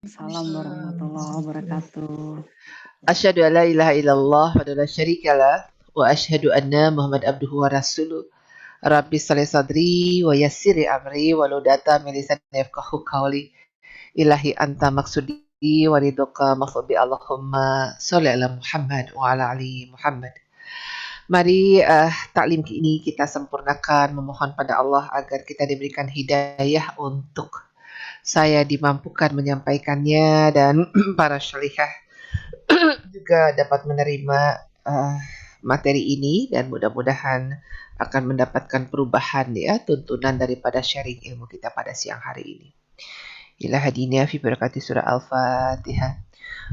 Salam warahmatullahi wabarakatuh. Asyhadu an la ilaha illallah wa la syarikalah wa asyhadu anna Muhammad abduhu wa rasuluh. Rabbi shalli sadri wa yassiri amri wa ludata min lisani yafqahu qawli. Ilahi anta maksudi wa ridhoka maksudi Allahumma sholli ala Muhammad wa ala ali Muhammad. Mari taklim ini kita sempurnakan memohon pada Allah agar kita diberikan hidayah untuk saya dimampukan menyampaikannya dan para syalihah juga dapat menerima materi ini dan mudah-mudahan akan mendapatkan perubahan ya tuntunan daripada sharing ilmu kita pada siang hari ini. Ila hadina fi barakati surah Al-Fatihah.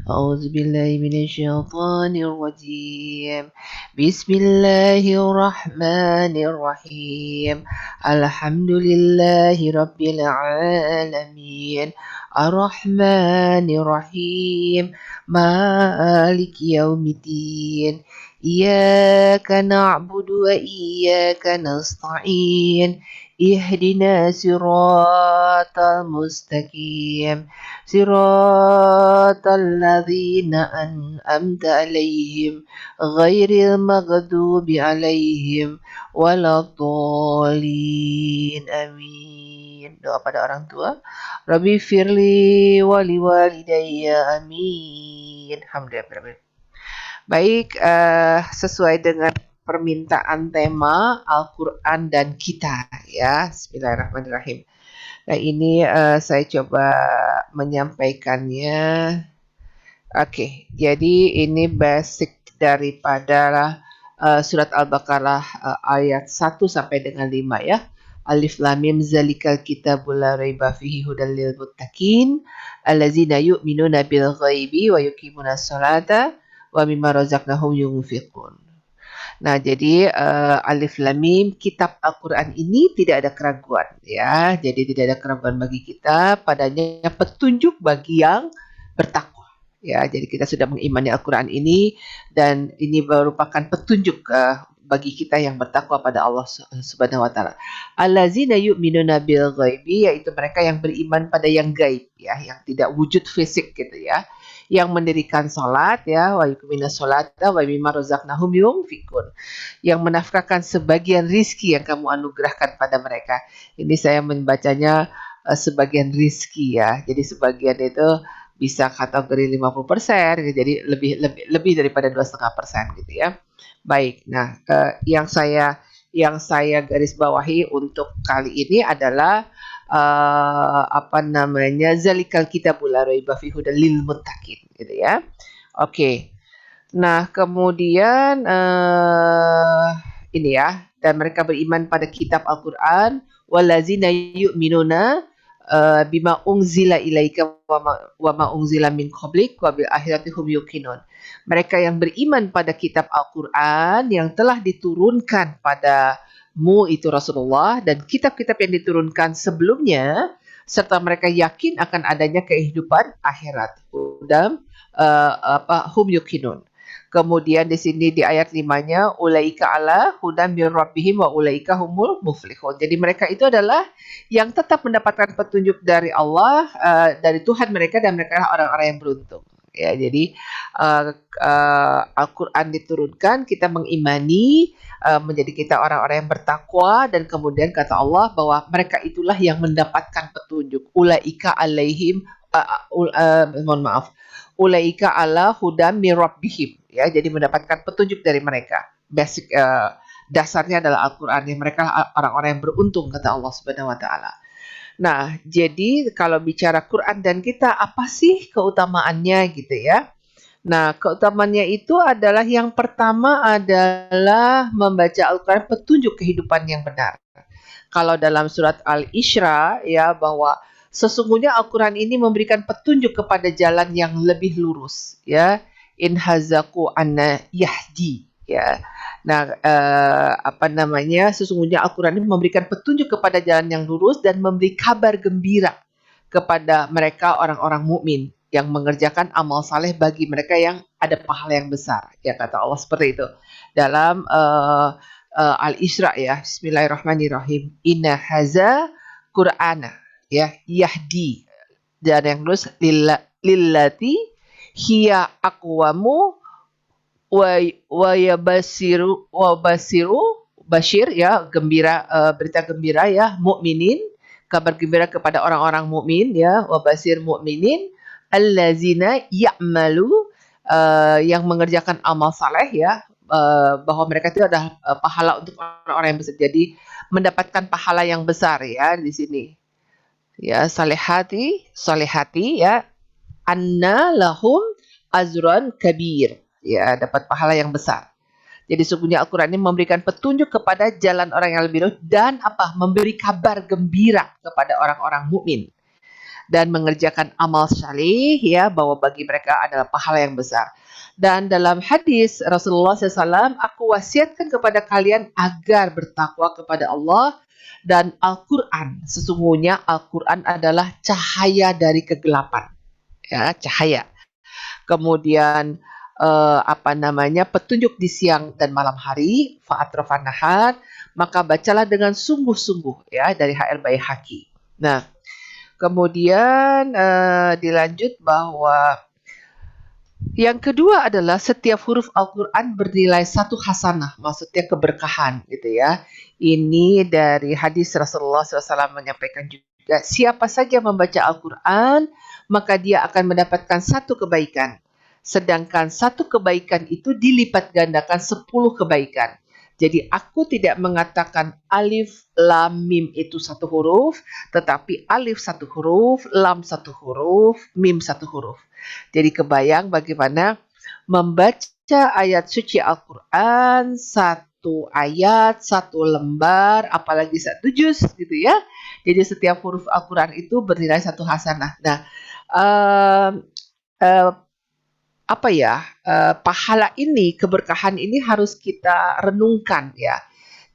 A'udzu billahi minasyaitonir rajim. Bismillahirrahmanirrahim. Alhamdulillahi rabbil alamin. Ar-Rahmanir-Rahim. Maliki yaumiddin. Iyyaka na'budu wa iyyaka nasta'in. Ihdina siratal mustaqim. Siratal ladzina an'amta 'alaihim ghairil maghdubi 'alaihim waladdallin. Amin. Doa pada orang tua. Rabbi firli wali walidayya amin. Alhamdulillah. Baik, sesuai dengan permintaan tema Al-Quran dan kita ya. Bismillahirrahmanirrahim. Nah ini saya coba menyampaikannya. Oke, jadi ini basic daripada surat Al-Baqarah ayat 1 sampai dengan 5 ya. Alif lam mim zalikal kitabul la raiba fihi hudal lil muttaqin allazina yu'minuna bil ghaibi wa yuqimunas salata wa mimma razaqnahum yunfiqun. Nah, jadi Alif Lam Mim kitab Al-Qur'an ini tidak ada keraguan ya. Jadi tidak ada keraguan bagi kita, padanya petunjuk bagi yang bertakwa. Ya, jadi kita sudah mengimani Al-Qur'an ini dan ini merupakan petunjuk bagi kita yang bertakwa pada Allah Subhanahu wa taala. Allazina yu'minuna bil ghaibi, yaitu mereka yang beriman pada yang gaib ya, yang tidak wujud fisik gitu ya. Yang mendirikan salat ya, wa yuqiminas salata wa mimma razaqnahum yunfiqun. Yang menafkahkan sebagian rizki yang kamu anugerahkan pada mereka. Ini saya membacanya sebagian rizki ya. Jadi sebagian itu bisa kategori 50%, jadi lebih daripada 2,5% gitu ya. Baik, nah yang saya garis bawahi untuk kali ini adalah zalikal kitabul la raiba fihi hudal lil muttaqin gitu ya. Oke. Nah, kemudian ini ya, dan mereka beriman pada kitab Al-Qur'an wallazina yu'minuna bima unzila ilaika wa ma unzila min qablik wa bil akhirati hum yuqinun. Mereka yang beriman pada kitab Al-Qur'an yang telah diturunkan padamu itu Rasulullah dan kitab-kitab yang diturunkan sebelumnya serta mereka yakin akan adanya kehidupan akhirat. Dan hum yuqinun. Kemudian di sini di ayat 5-nya ulaika ala hudam mir rabbihim wa ulaika humul muflihun. Jadi mereka itu adalah yang tetap mendapatkan petunjuk dari Allah, dari Tuhan mereka dan mereka adalah orang-orang yang beruntung. Ya, jadi Al-Qur'an diturunkan, kita mengimani, menjadi kita orang-orang yang bertakwa dan kemudian kata Allah bahwa mereka itulah yang mendapatkan petunjuk. Ulaika alaihim mohon maaf. Ulaika ala hudam mir rabbihim ya, jadi mendapatkan petunjuk dari mereka. Basic dasarnya adalah Al-Qur'an, yang mereka orang-orang yang beruntung kata Allah Subhanahu wa taala. Nah, jadi kalau bicara Quran dan kita apa sih keutamaannya gitu ya. Nah, keutamaannya itu adalah yang pertama adalah membaca Al-Qur'an petunjuk kehidupan yang benar. Kalau dalam surat Al-Isra ya, bahwa sesungguhnya Al-Quran ini memberikan petunjuk kepada jalan yang lebih lurus ya. In hazaku anna yahdi ya. Nah, sesungguhnya Al-Quran ini memberikan petunjuk kepada jalan yang lurus dan memberi kabar gembira kepada mereka orang-orang mukmin yang mengerjakan amal saleh bagi mereka yang ada pahala yang besar ya, kata Allah seperti itu dalam Al-Isra ya. Bismillahirrahmanirrahim. Inna haza Qur'ana ya yahdi dan yang terus lillati hiya aqwamu wa basiru basyir ya, gembira, berita gembira ya, mukminin, kabar gembira kepada orang-orang mukmin ya, wa basir mukminin allazina ya'malu, yang mengerjakan amal saleh ya, bahwa mereka itu adalah pahala untuk orang-orang yang besar. Jadi mendapatkan pahala yang besar ya di sini. Ya, salihati ya, anna lahum azran kabir. Ya, dapat pahala yang besar. Jadi sungguhnya Al-Quran ini memberikan petunjuk kepada jalan orang yang lebih lurus dan apa? Memberi kabar gembira kepada orang-orang mukmin dan mengerjakan amal saleh ya, bahwa bagi mereka adalah pahala yang besar. Dan dalam hadis Rasulullah SAW, aku wasiatkan kepada kalian agar bertakwa kepada Allah dan Al-Quran. Sesungguhnya Al-Quran adalah cahaya dari kegelapan. Ya, cahaya. Kemudian petunjuk di siang dan malam hari, fa'atrafan nahar, maka bacalah dengan sungguh-sungguh ya, dari HR Baihaqi. Nah, kemudian dilanjut bahwa yang kedua adalah setiap huruf Al-Quran bernilai 1 hasanah, maksudnya keberkahan gitu ya. Ini dari hadis Rasulullah SAW menyampaikan juga, siapa saja membaca Al-Quran, maka dia akan mendapatkan 1 kebaikan. Sedangkan 1 kebaikan itu dilipat gandakan 10 kebaikan. Jadi aku tidak mengatakan alif, lam, mim itu 1 huruf, tetapi alif 1 huruf, lam 1 huruf, mim 1 huruf. Jadi kebayang bagaimana membaca ayat suci Al-Quran, 1 ayat, 1 lembar, apalagi 1 juz gitu ya. Jadi setiap huruf Al-Quran itu bernilai 1 hasanah. Nah, pahala ini, keberkahan ini harus kita renungkan ya.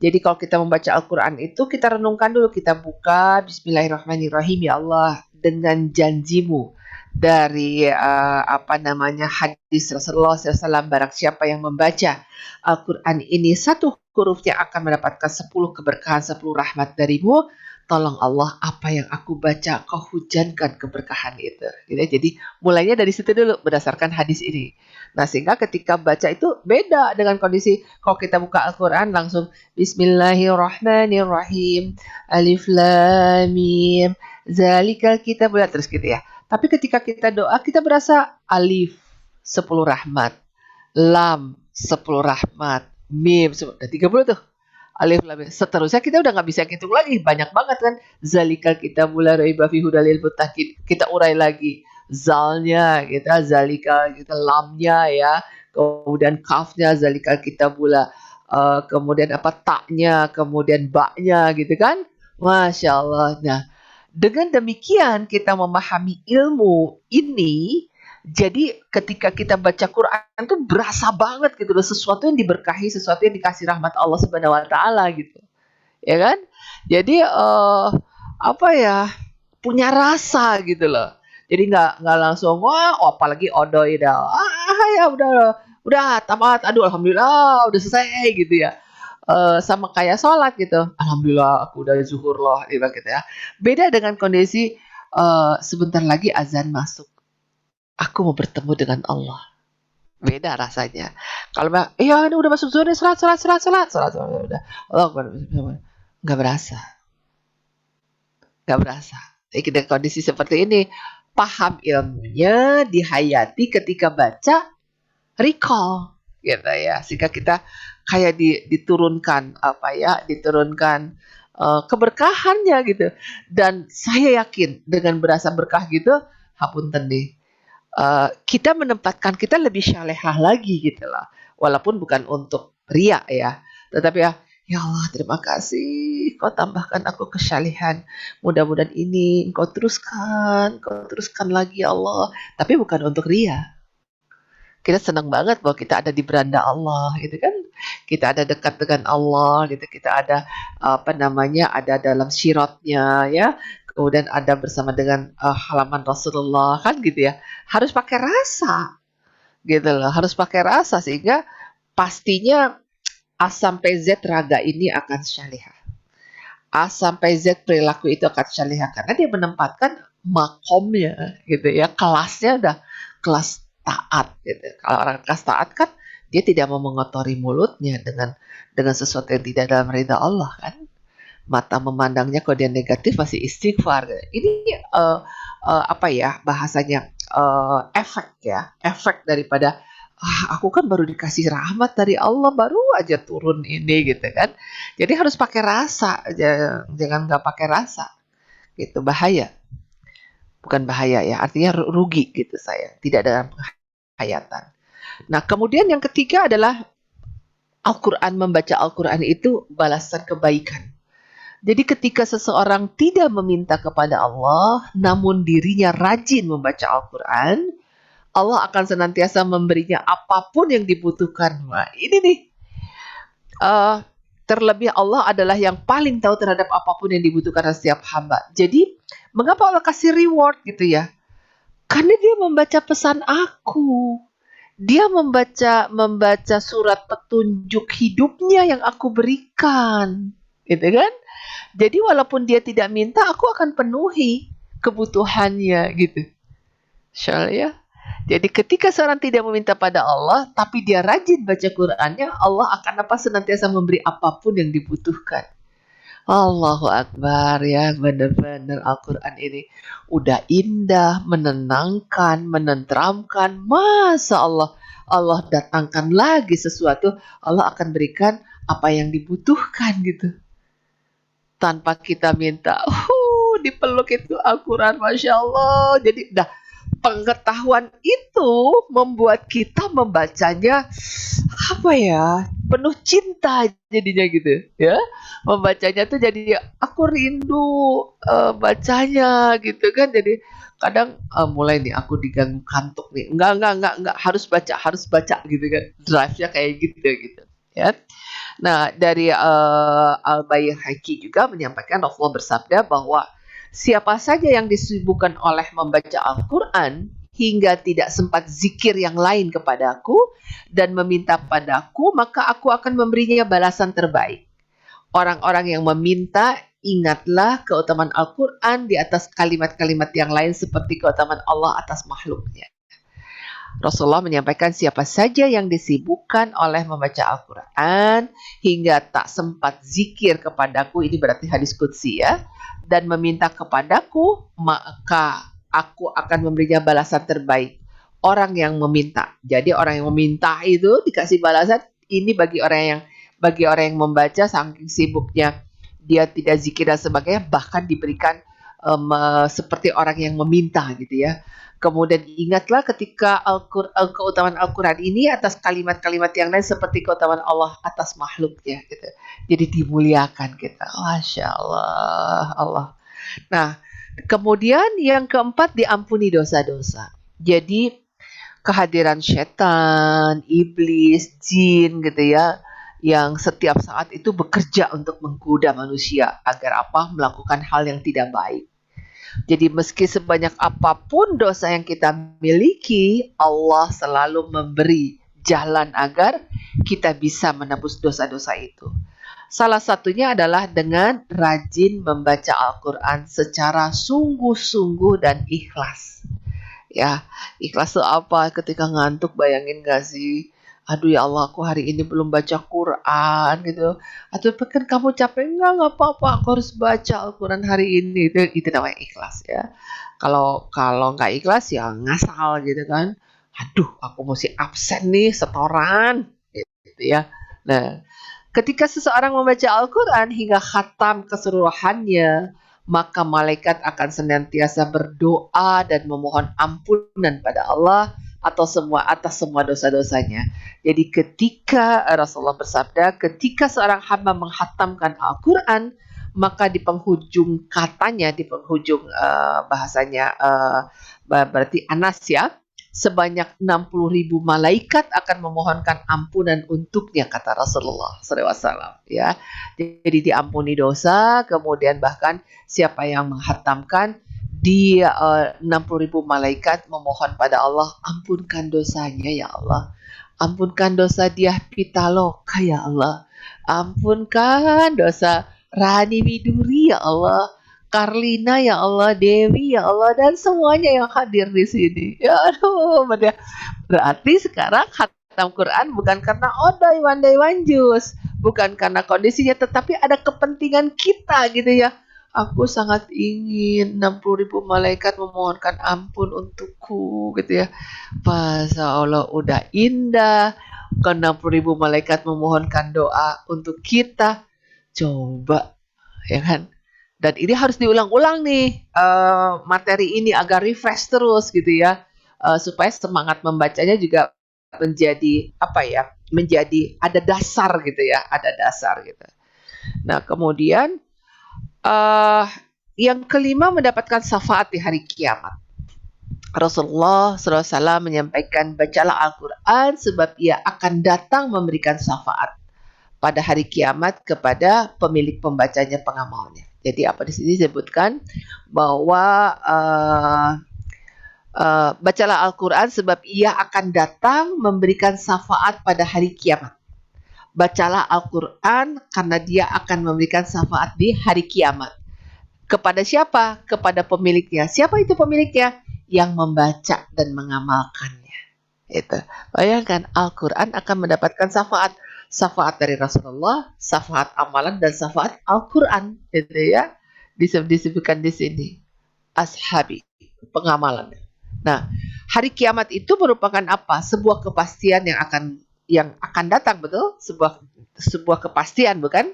Jadi kalau kita membaca Al-Quran itu kita renungkan dulu, kita buka Bismillahirrahmanirrahim, ya Allah, dengan janjimu dari hadis Rasulullah SAW, barang siapa yang membaca Al-Quran ini 1 hurufnya akan mendapatkan 10 keberkahan, 10 rahmat darimu. Tolong Allah, apa yang aku baca kau hujankan keberkahan itu. Jadi mulainya dari situ dulu berdasarkan hadis ini. Nah, sehingga ketika baca itu beda dengan kondisi kalau kita buka Al-Quran langsung Bismillahirrahmanirrahim, Alif Lam Mim, Zalikal Kitab, terus gitu ya. Tapi ketika kita doa, kita berasa alif 10 rahmat, lam 10 rahmat, mim 10, ada 30 tuh. Alif lam. Seterusnya kita udah nggak bisa hitung lagi, banyak banget kan. Zalikal kitabul la raiba fihi hudal lil muttaqin. Kita urai lagi. Zalnya kita zalika, kita lamnya ya. Kemudian kafnya zalikal kitabula. Kemudian taknya, kemudian baknya gitu kan. Masya Allah. Nah, dengan demikian kita memahami ilmu ini. Jadi ketika kita baca Quran tuh berasa banget gitu loh, sesuatu yang diberkahi, sesuatu yang dikasih rahmat Allah Subhanahu wa taala gitu. Ya kan? Jadi punya rasa gitu loh. Jadi nggak langsung apalagi odoy dah. Ya udah tamat, aduh alhamdulillah udah selesai gitu ya. Sama kayak sholat gitu. Alhamdulillah aku udah zuhur loh gitu ya. Beda dengan kondisi sebentar lagi azan masuk. Aku mau bertemu dengan Allah. Beda rasanya. Kalau ini udah masuk zuhur nih, salat udah. Allah nggak berasa. Jadi dengan kondisi seperti ini, paham ilmunya, dihayati ketika baca, recall gitu ya. Sehingga kita kayak diturunkan keberkahannya gitu. Dan saya yakin dengan berasa berkah gitu, hapunten deh. Kita menempatkan kita lebih syalehah lagi gitu lah. Walaupun bukan untuk riya ya. Tetapi ya Allah terima kasih. Kau tambahkan aku kesyalihan. Mudah-mudahan ini Engkau teruskan lagi ya Allah. Tapi bukan untuk riya. Kita senang banget bahwa kita ada di beranda Allah gitu kan. Kita ada dekat dengan Allah gitu. Kita ada ada dalam syiratnya ya. Kemudian ada bersama dengan halaman Rasulullah kan gitu ya. Harus pakai rasa gitu loh. Harus pakai rasa sehingga pastinya A sampai Z raga ini akan syalihah. A sampai Z perilaku itu akan syalihah karena dia menempatkan makomnya gitu ya, kelasnya udah kelas taat gitu. Kalau orang kelas taat kan dia tidak mau mengotori mulutnya dengan sesuatu yang tidak dalam ridha Allah kan. Mata memandangnya kalau dia negatif masih istighfar. Ini apa ya bahasanya, efek ya, efek daripada aku kan baru dikasih rahmat dari Allah, baru aja turun ini gitu kan. Jadi harus pakai rasa, jangan nggak pakai rasa gitu, bahaya. Bukan bahaya ya, artinya rugi gitu saya, tidak dalam penghayatan. Nah, kemudian yang ketiga adalah Al-Quran, membaca Al-Quran itu balasan kebaikan. Jadi ketika seseorang tidak meminta kepada Allah, namun dirinya rajin membaca Al-Quran, Allah akan senantiasa memberinya apapun yang dibutuhkan. Nah, ini nih, uh, terlebih Allah adalah yang paling tahu terhadap apapun yang dibutuhkan setiap hamba. Jadi, mengapa Allah kasih reward gitu ya? Karena dia membaca pesan aku. Dia membaca surat petunjuk hidupnya yang aku berikan. Gitu kan? Jadi walaupun dia tidak minta, aku akan penuhi kebutuhannya gitu. Soalnya, jadi ketika seorang tidak meminta pada Allah, tapi dia rajin baca Qur'annya, Allah akan senantiasa memberi apapun yang dibutuhkan. Allahu Akbar ya, benar-benar Al-Quran ini udah indah, menenangkan, menenteramkan. Masa Allah datangkan lagi sesuatu, Allah akan berikan apa yang dibutuhkan gitu. Tanpa kita minta. Dipeluk itu Al-Quran, Masya Allah. Jadi pengetahuan itu membuat kita membacanya apa ya, penuh cinta jadinya gitu ya. Membacanya tuh jadi aku rindu bacanya gitu kan. Jadi kadang mulai nih aku diganggu kantuk nih, enggak harus baca gitu kan, drive-nya kayak gitu ya. Nah, dari Al-Baihaqi juga menyampaikan, Rasulullah bersabda bahwa siapa saja yang disibukkan oleh membaca Al-Quran hingga tidak sempat zikir yang lain kepadaku dan meminta padaku, maka aku akan memberinya balasan terbaik. Orang-orang yang meminta, ingatlah keutamaan Al-Quran di atas kalimat-kalimat yang lain seperti keutamaan Allah atas makhluknya. Rasulullah menyampaikan siapa saja yang disibukkan oleh membaca Al-Quran hingga tak sempat zikir kepadaku, ini berarti hadis qudsi ya, dan meminta kepadaku, maka aku akan memberinya balasan terbaik. Orang yang meminta. Jadi orang yang meminta itu dikasih balasan, ini bagi orang yang membaca saking sibuknya dia tidak zikir dan sebagainya, bahkan diberikan seperti orang yang meminta gitu ya. Kemudian ingatlah ketika keutamaan Al-Quran ini atas kalimat-kalimat yang lain seperti keutamaan Allah atas makhluknya gitu. Jadi dimuliakan kita. Masya Allah. Nah, kemudian yang keempat, diampuni dosa-dosa. Jadi kehadiran setan, iblis, jin gitu ya, yang setiap saat itu bekerja untuk menggoda manusia agar melakukan hal yang tidak baik. Jadi meski sebanyak apapun dosa yang kita miliki, Allah selalu memberi jalan agar kita bisa menebus dosa-dosa itu. Salah satunya adalah dengan rajin membaca Al-Quran secara sungguh-sungguh dan ikhlas. Ya, ikhlas itu apa? Ketika ngantuk, bayangin gak sih? Aduh ya Allah, aku hari ini belum baca Quran gitu. Atau kan kamu capek, enggak apa-apa, aku harus baca Al-Quran hari ini. Itu namanya ikhlas ya. Kalau nggak ikhlas ya ngasal gitu kan. Aduh, aku mesti absen nih setoran gitu ya. Nah, ketika seseorang membaca Al-Quran hingga khatam keseluruhannya, maka malaikat akan senantiasa berdoa dan memohon ampunan pada Allah atas semua dosa-dosanya. Jadi ketika Rasulullah bersabda, ketika seorang hamba menghatamkan Al-Quran, maka di penghujung katanya, di penghujung bahasanya berarti Anas ya, sebanyak 60.000 malaikat akan memohonkan ampunan untuknya, kata Rasulullah SAW ya. Jadi diampuni dosa, kemudian bahkan siapa yang menghatamkan, di 60.000 malaikat memohon pada Allah, ampunkan dosanya ya Allah, ampunkan dosa dia Pitaloka ya Allah, ampunkan dosa Rani Widuri ya Allah, Karlina ya Allah, Dewi ya Allah, dan semuanya yang hadir di sini. Ya aduh, berarti sekarang khatam Quran bukan karena odai wandai wanjus, bukan karena kondisinya, tetapi ada kepentingan kita gitu ya. Aku sangat ingin 60.000 malaikat memohonkan ampun untukku gitu ya. Masa Allah udah indah, ke 60.000 malaikat memohonkan doa untuk kita. Coba, ya kan? Dan ini harus diulang-ulang nih, materi ini agar refresh terus gitu ya, supaya semangat membacanya juga menjadi apa ya, menjadi ada dasar gitu ya, ada dasar gitu. Nah kemudian yang kelima, mendapatkan syafaat di hari kiamat. Rasulullah SAW menyampaikan, bacalah Al-Quran sebab ia akan datang memberikan syafaat pada hari kiamat kepada pemilik pembacanya, pengamalnya. Jadi apa di sini disebutkan bahwa bacalah Al-Quran sebab ia akan datang memberikan syafaat pada hari kiamat. Bacalah Al-Quran karena dia akan memberikan syafaat di hari kiamat. Kepada siapa? Kepada pemiliknya. Siapa itu pemiliknya? Yang membaca dan mengamalkannya. Itu. Bayangkan, Al-Quran akan mendapatkan syafaat. Syafaat dari Rasulullah, syafaat amalan, dan syafaat Al-Quran. Itu ya. Disebutkan di sini. Ashabi, pengamalan. Nah, hari kiamat itu merupakan apa? Sebuah kepastian yang akan datang, betul? Sebuah kepastian, bukan?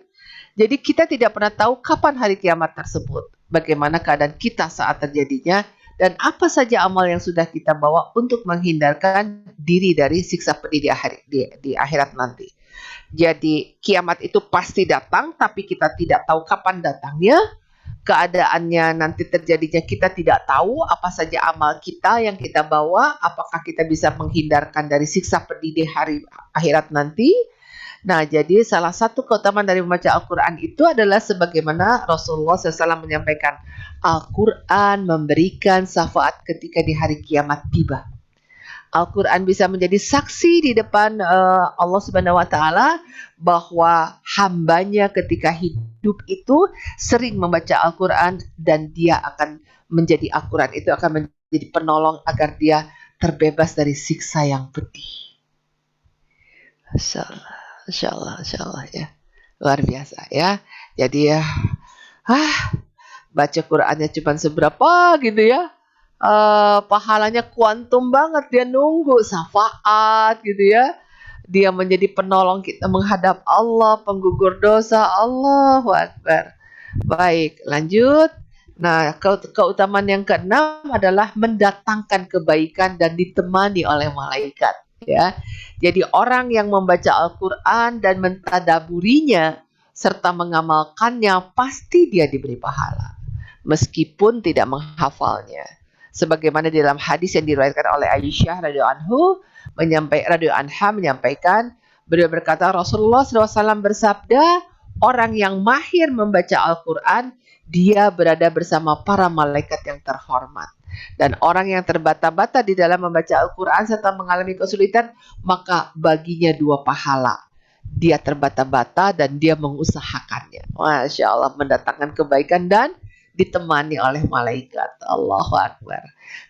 Jadi kita tidak pernah tahu kapan hari kiamat tersebut, bagaimana keadaan kita saat terjadinya, dan apa saja amal yang sudah kita bawa untuk menghindarkan diri dari siksa pedih di akhirat nanti. Jadi kiamat itu pasti datang, tapi kita tidak tahu kapan datangnya. Keadaannya nanti terjadinya kita tidak tahu, apa saja amal kita yang kita bawa, apakah kita bisa menghindarkan dari siksa pedih di hari akhirat nanti. Nah, jadi salah satu keutamaan dari membaca Al-Quran itu adalah sebagaimana Rasulullah SAW menyampaikan, Al-Quran memberikan syafaat ketika di hari kiamat tiba. Al-Quran bisa menjadi saksi di depan Allah Subhanahu wa Ta'ala bahwa hambanya ketika hidup itu sering membaca Al-Quran, dan dia akan menjadi Al-Quran itu akan menjadi penolong agar dia terbebas dari siksa yang pedih. Insya Allah ya. Luar biasa ya. Jadi ya, baca Qurannya cuma seberapa gitu ya. Pahalanya kuantum banget, dia nunggu syafaat gitu ya. Dia menjadi penolong kita menghadap Allah, penggugur dosa. Allahu Akbar. Baik, lanjut. Nah, keutamaan yang keenam adalah mendatangkan kebaikan dan ditemani oleh malaikat. Ya, jadi orang yang membaca Al-Quran dan mentadaburinya serta mengamalkannya pasti dia diberi pahala, meskipun tidak menghafalnya. Sebagaimana di dalam hadis yang diriwayatkan oleh Aisyah radhiyallahu anha menyampaikan, beliau berkata, Rasulullah SAW bersabda, orang yang mahir membaca Al-Quran, dia berada bersama para malaikat yang terhormat. Dan orang yang terbata-bata di dalam membaca Al-Quran serta mengalami kesulitan, maka baginya 2 pahala. Dia terbata-bata dan dia mengusahakannya. Masya Allah, mendatangkan kebaikan dan ditemani oleh malaikat. Allahu Akbar.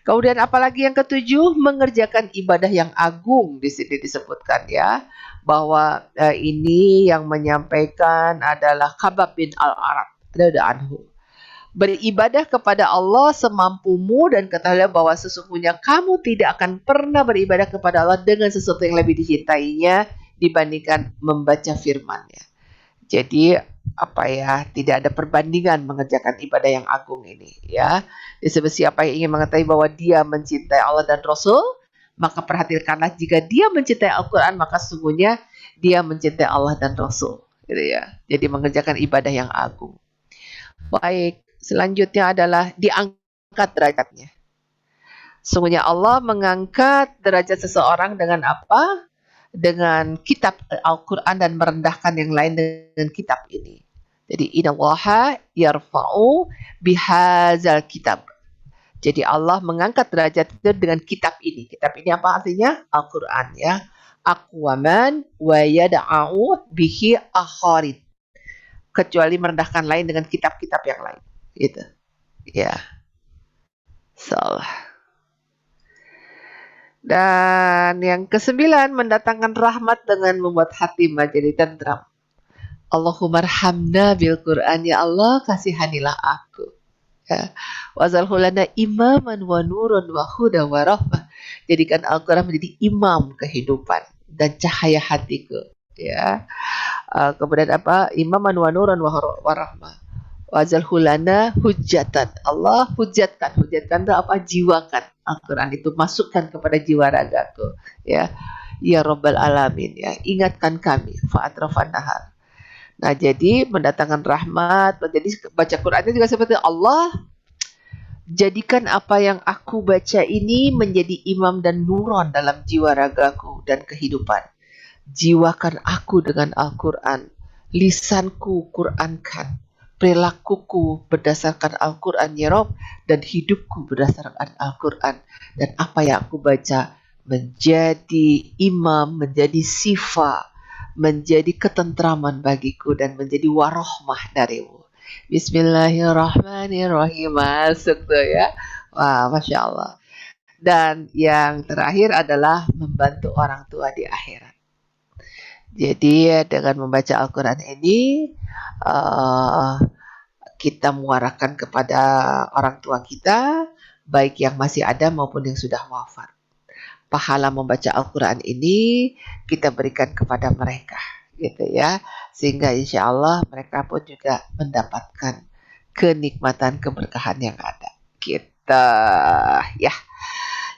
Kemudian apalagi yang ketujuh, mengerjakan ibadah yang agung. Di sini disebutkan ya, bahwa ini yang menyampaikan adalah Khabbab bin Al-Arat radhiyallahu anhu. Beribadah kepada Allah semampumu, dan ketahuilah bahwa sesungguhnya kamu tidak akan pernah beribadah kepada Allah dengan sesuatu yang lebih dicintainya dibandingkan membaca firman-Nya. Jadi apa ya, tidak ada perbandingan mengerjakan ibadah yang agung ini ya. Disebut siapa yang ingin mengetahui bahwa dia mencintai Allah dan Rasul, maka perhatikanlah, jika dia mencintai Al-Quran, maka sesungguhnya dia mencintai Allah dan Rasul gitu ya. Jadi mengerjakan ibadah yang agung. Baik, selanjutnya adalah diangkat derajatnya. Sesungguhnya Allah mengangkat derajat seseorang dengan apa? Dengan kitab Al-Quran, dan merendahkan yang lain dengan kitab ini. Jadi innallaha yarfa'u bihadzal kitab. Jadi Allah mengangkat derajat itu dengan kitab ini. Kitab ini apa artinya? Al-Quran ya. Aqwaman wa yada'u bihi akharin. Kecuali merendahkan lain dengan kitab-kitab yang lain. Gitu. Ya, salah. Dan yang ke-9, mendatangkan rahmat dengan membuat hati menjadi tentram. Allahumma arhamna bil Qur'an, ya Allah kasihanilah aku. Ya. Wazalhu lana imaman wa nurun wa huda wa rahmah. Jadikan Al-Quran menjadi imam kehidupan dan cahaya hatiku. Ya. Kemudian apa? Imaman wa nurun wa rahmah. Wazalhu lana hujatan. Allah hujatkan. Hujatkan itu apa? Jiwakan Al-Quran itu, masukkan kepada jiwa ragaku. Ya. Ya Rabbal Alamin. Ya. Ingatkan kami. Fa'atrafan nahar. Nah, jadi mendatangkan rahmat, menjadi baca Qurannya juga seperti Allah, jadikan apa yang aku baca ini menjadi imam dan nuron dalam jiwa ragaku dan kehidupan. Jiwakan aku dengan Al-Quran, lisanku Qurankan, perilakuku berdasarkan Al-Quran ya Rob, dan hidupku berdasarkan Al-Quran. Dan apa yang aku baca menjadi imam, menjadi sifa, menjadi ketentraman bagiku dan menjadi warohmah darimu. Bismillahirrahmanirrahim. Masuk tuh ya. Wah, Masya Allah. Dan yang terakhir adalah membantu orang tua di akhirat. Jadi dengan membaca Al-Quran ini, uh, kita muarakan kepada orang tua kita, baik yang masih ada maupun yang sudah wafat. Pahala membaca Al-Quran ini kita berikan kepada mereka, gitu ya, sehingga insya Allah mereka pun juga mendapatkan kenikmatan keberkahan yang ada. Kita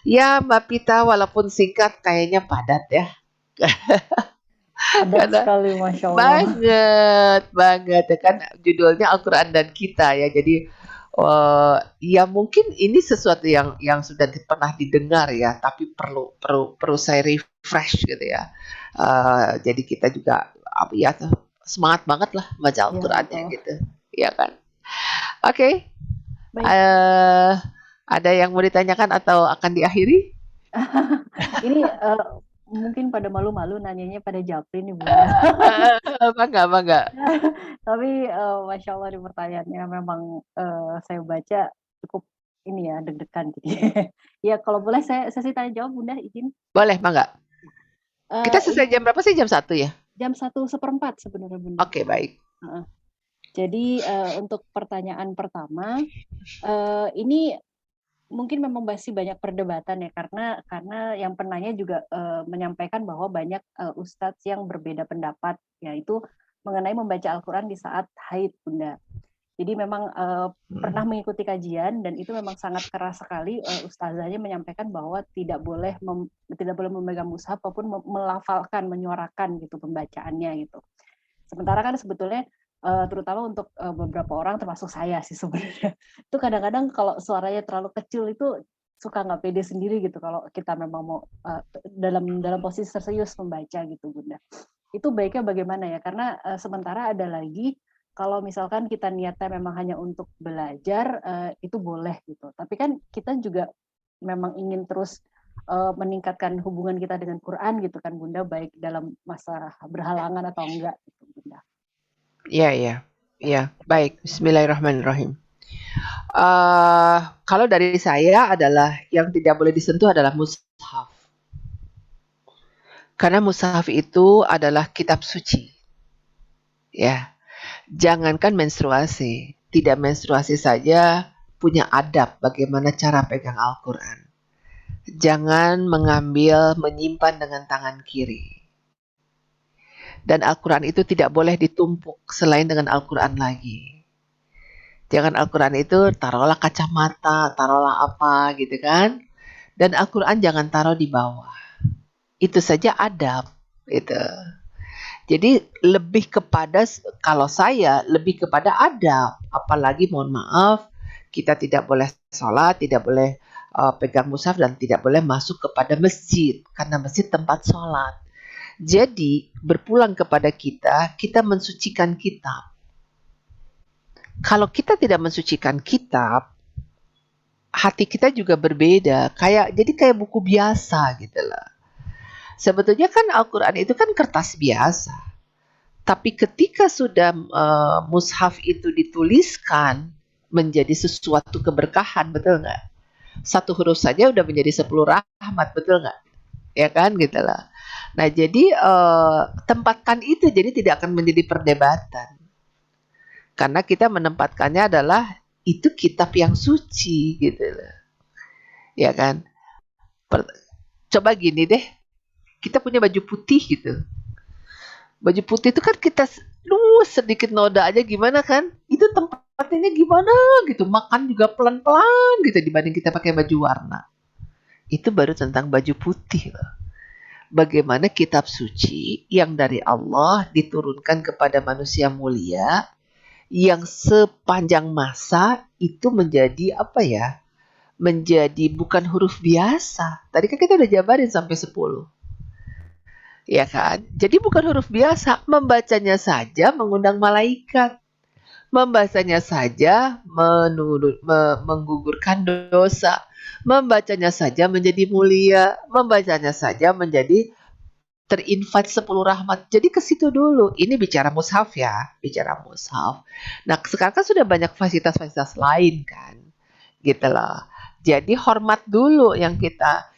ya Mbak Pita, walaupun singkat kayaknya padat ya. Padat Karena sekali, Masya Allah. banget ya kan, judulnya Al-Quran dan kita ya. Jadi ya mungkin ini sesuatu yang sudah pernah didengar ya, tapi perlu saya refresh gitu ya. Jadi kita juga ya semangat banget lah baca Ya, Al-Qurannya betul. gitu, ya kan. Oke, Baik, eh, ada yang mau ditanyakan atau akan diakhiri? ini mungkin pada malu-malu nanyanya pada Japri nih, Bunda. Bangga, bangga. Tapi Masya Allah di pertanyaannya memang saya baca cukup ini ya, deg-degan gitu. Ya, kalau boleh saya sesi tanya jawab, Bunda, izin. Boleh, bangga. Kita selesai Ini jam berapa sih? Jam 1 ya? jam 1:04 sebenarnya, Bunda. Oke, baik. Heeh. Jadi untuk pertanyaan pertama, ini mungkin memang masih banyak perdebatan ya, karena yang penanya juga menyampaikan bahwa banyak ustadz yang berbeda pendapat, yaitu mengenai membaca Al-Quran di saat haid, Bunda. Jadi memang pernah mengikuti kajian dan itu memang sangat keras sekali, ustazahnya menyampaikan bahwa tidak boleh memegang mushaf ataupun melafalkan, menyuarakan gitu pembacaannya gitu. Sementara kan sebetulnya terutama untuk beberapa orang termasuk saya sih sebenarnya, itu kadang-kadang kalau suaranya terlalu kecil itu suka nggak pede sendiri gitu kalau kita memang mau dalam posisi serius membaca gitu, Bunda. Itu baiknya bagaimana ya? Karena sementara ada lagi kalau misalkan kita niatnya memang hanya untuk belajar, itu boleh gitu. Tapi kan kita juga memang ingin terus meningkatkan hubungan kita dengan Quran gitu kan, Bunda, baik dalam masa berhalangan atau enggak gitu, Bunda. Iya, iya. Iya, baik. Bismillahirrahmanirrahim. Kalau dari saya adalah yang tidak boleh disentuh adalah mushaf. Karena mushaf itu adalah kitab suci. Ya, jangankan menstruasi, tidak menstruasi saja punya adab bagaimana cara pegang Al-Quran. Jangan mengambil, menyimpan dengan tangan kiri. Dan Al-Quran itu tidak boleh ditumpuk selain dengan Al-Quran lagi. Jangan Al-Quran itu taruhlah kacamata, taruhlah apa gitu kan. Dan Al-Quran jangan taruh di bawah. Itu saja adab gitu. Jadi lebih kepada, kalau saya lebih kepada adab. Apalagi mohon maaf, kita tidak boleh sholat, tidak boleh pegang mushaf dan tidak boleh masuk kepada masjid. Karena masjid tempat sholat. Jadi berpulang kepada kita mensucikan kitab. Kalau kita tidak mensucikan kitab, hati kita juga berbeda. Jadi kayak buku biasa gitu loh. Sebetulnya kan Al-Quran itu kan kertas biasa. Tapi ketika sudah mushaf itu dituliskan, menjadi sesuatu keberkahan, betul nggak? Satu huruf saja udah menjadi 10 rahmat, betul nggak? Ya kan, gitu lah. Nah, jadi tempatkan itu, jadi tidak akan menjadi perdebatan. Karena kita menempatkannya adalah itu kitab yang suci, gitu loh. Ya kan? Per- Coba gini deh, kita punya baju putih gitu. Baju putih itu kan kita lu sedikit noda aja gimana kan? Itu tempatnya gimana gitu. Makan juga pelan-pelan gitu dibanding kita pakai baju warna. Itu baru tentang baju putih loh. Bagaimana kitab suci yang dari Allah diturunkan kepada manusia mulia yang sepanjang masa itu menjadi apa ya? Menjadi bukan huruf biasa. Tadi kan kita udah jabarin sampai 10. Ya kan? Jadi bukan huruf biasa, membacanya saja mengundang malaikat. Membacanya saja menggugurkan dosa. Membacanya saja menjadi mulia. Membacanya saja menjadi terinvite 10 rahmat. Jadi ke situ dulu. Ini bicara mushaf ya, bicara mushaf. Nah, sekarang kan sudah banyak fasilitas-fasilitas lain kan. Gitu loh. Jadi hormat dulu yang kita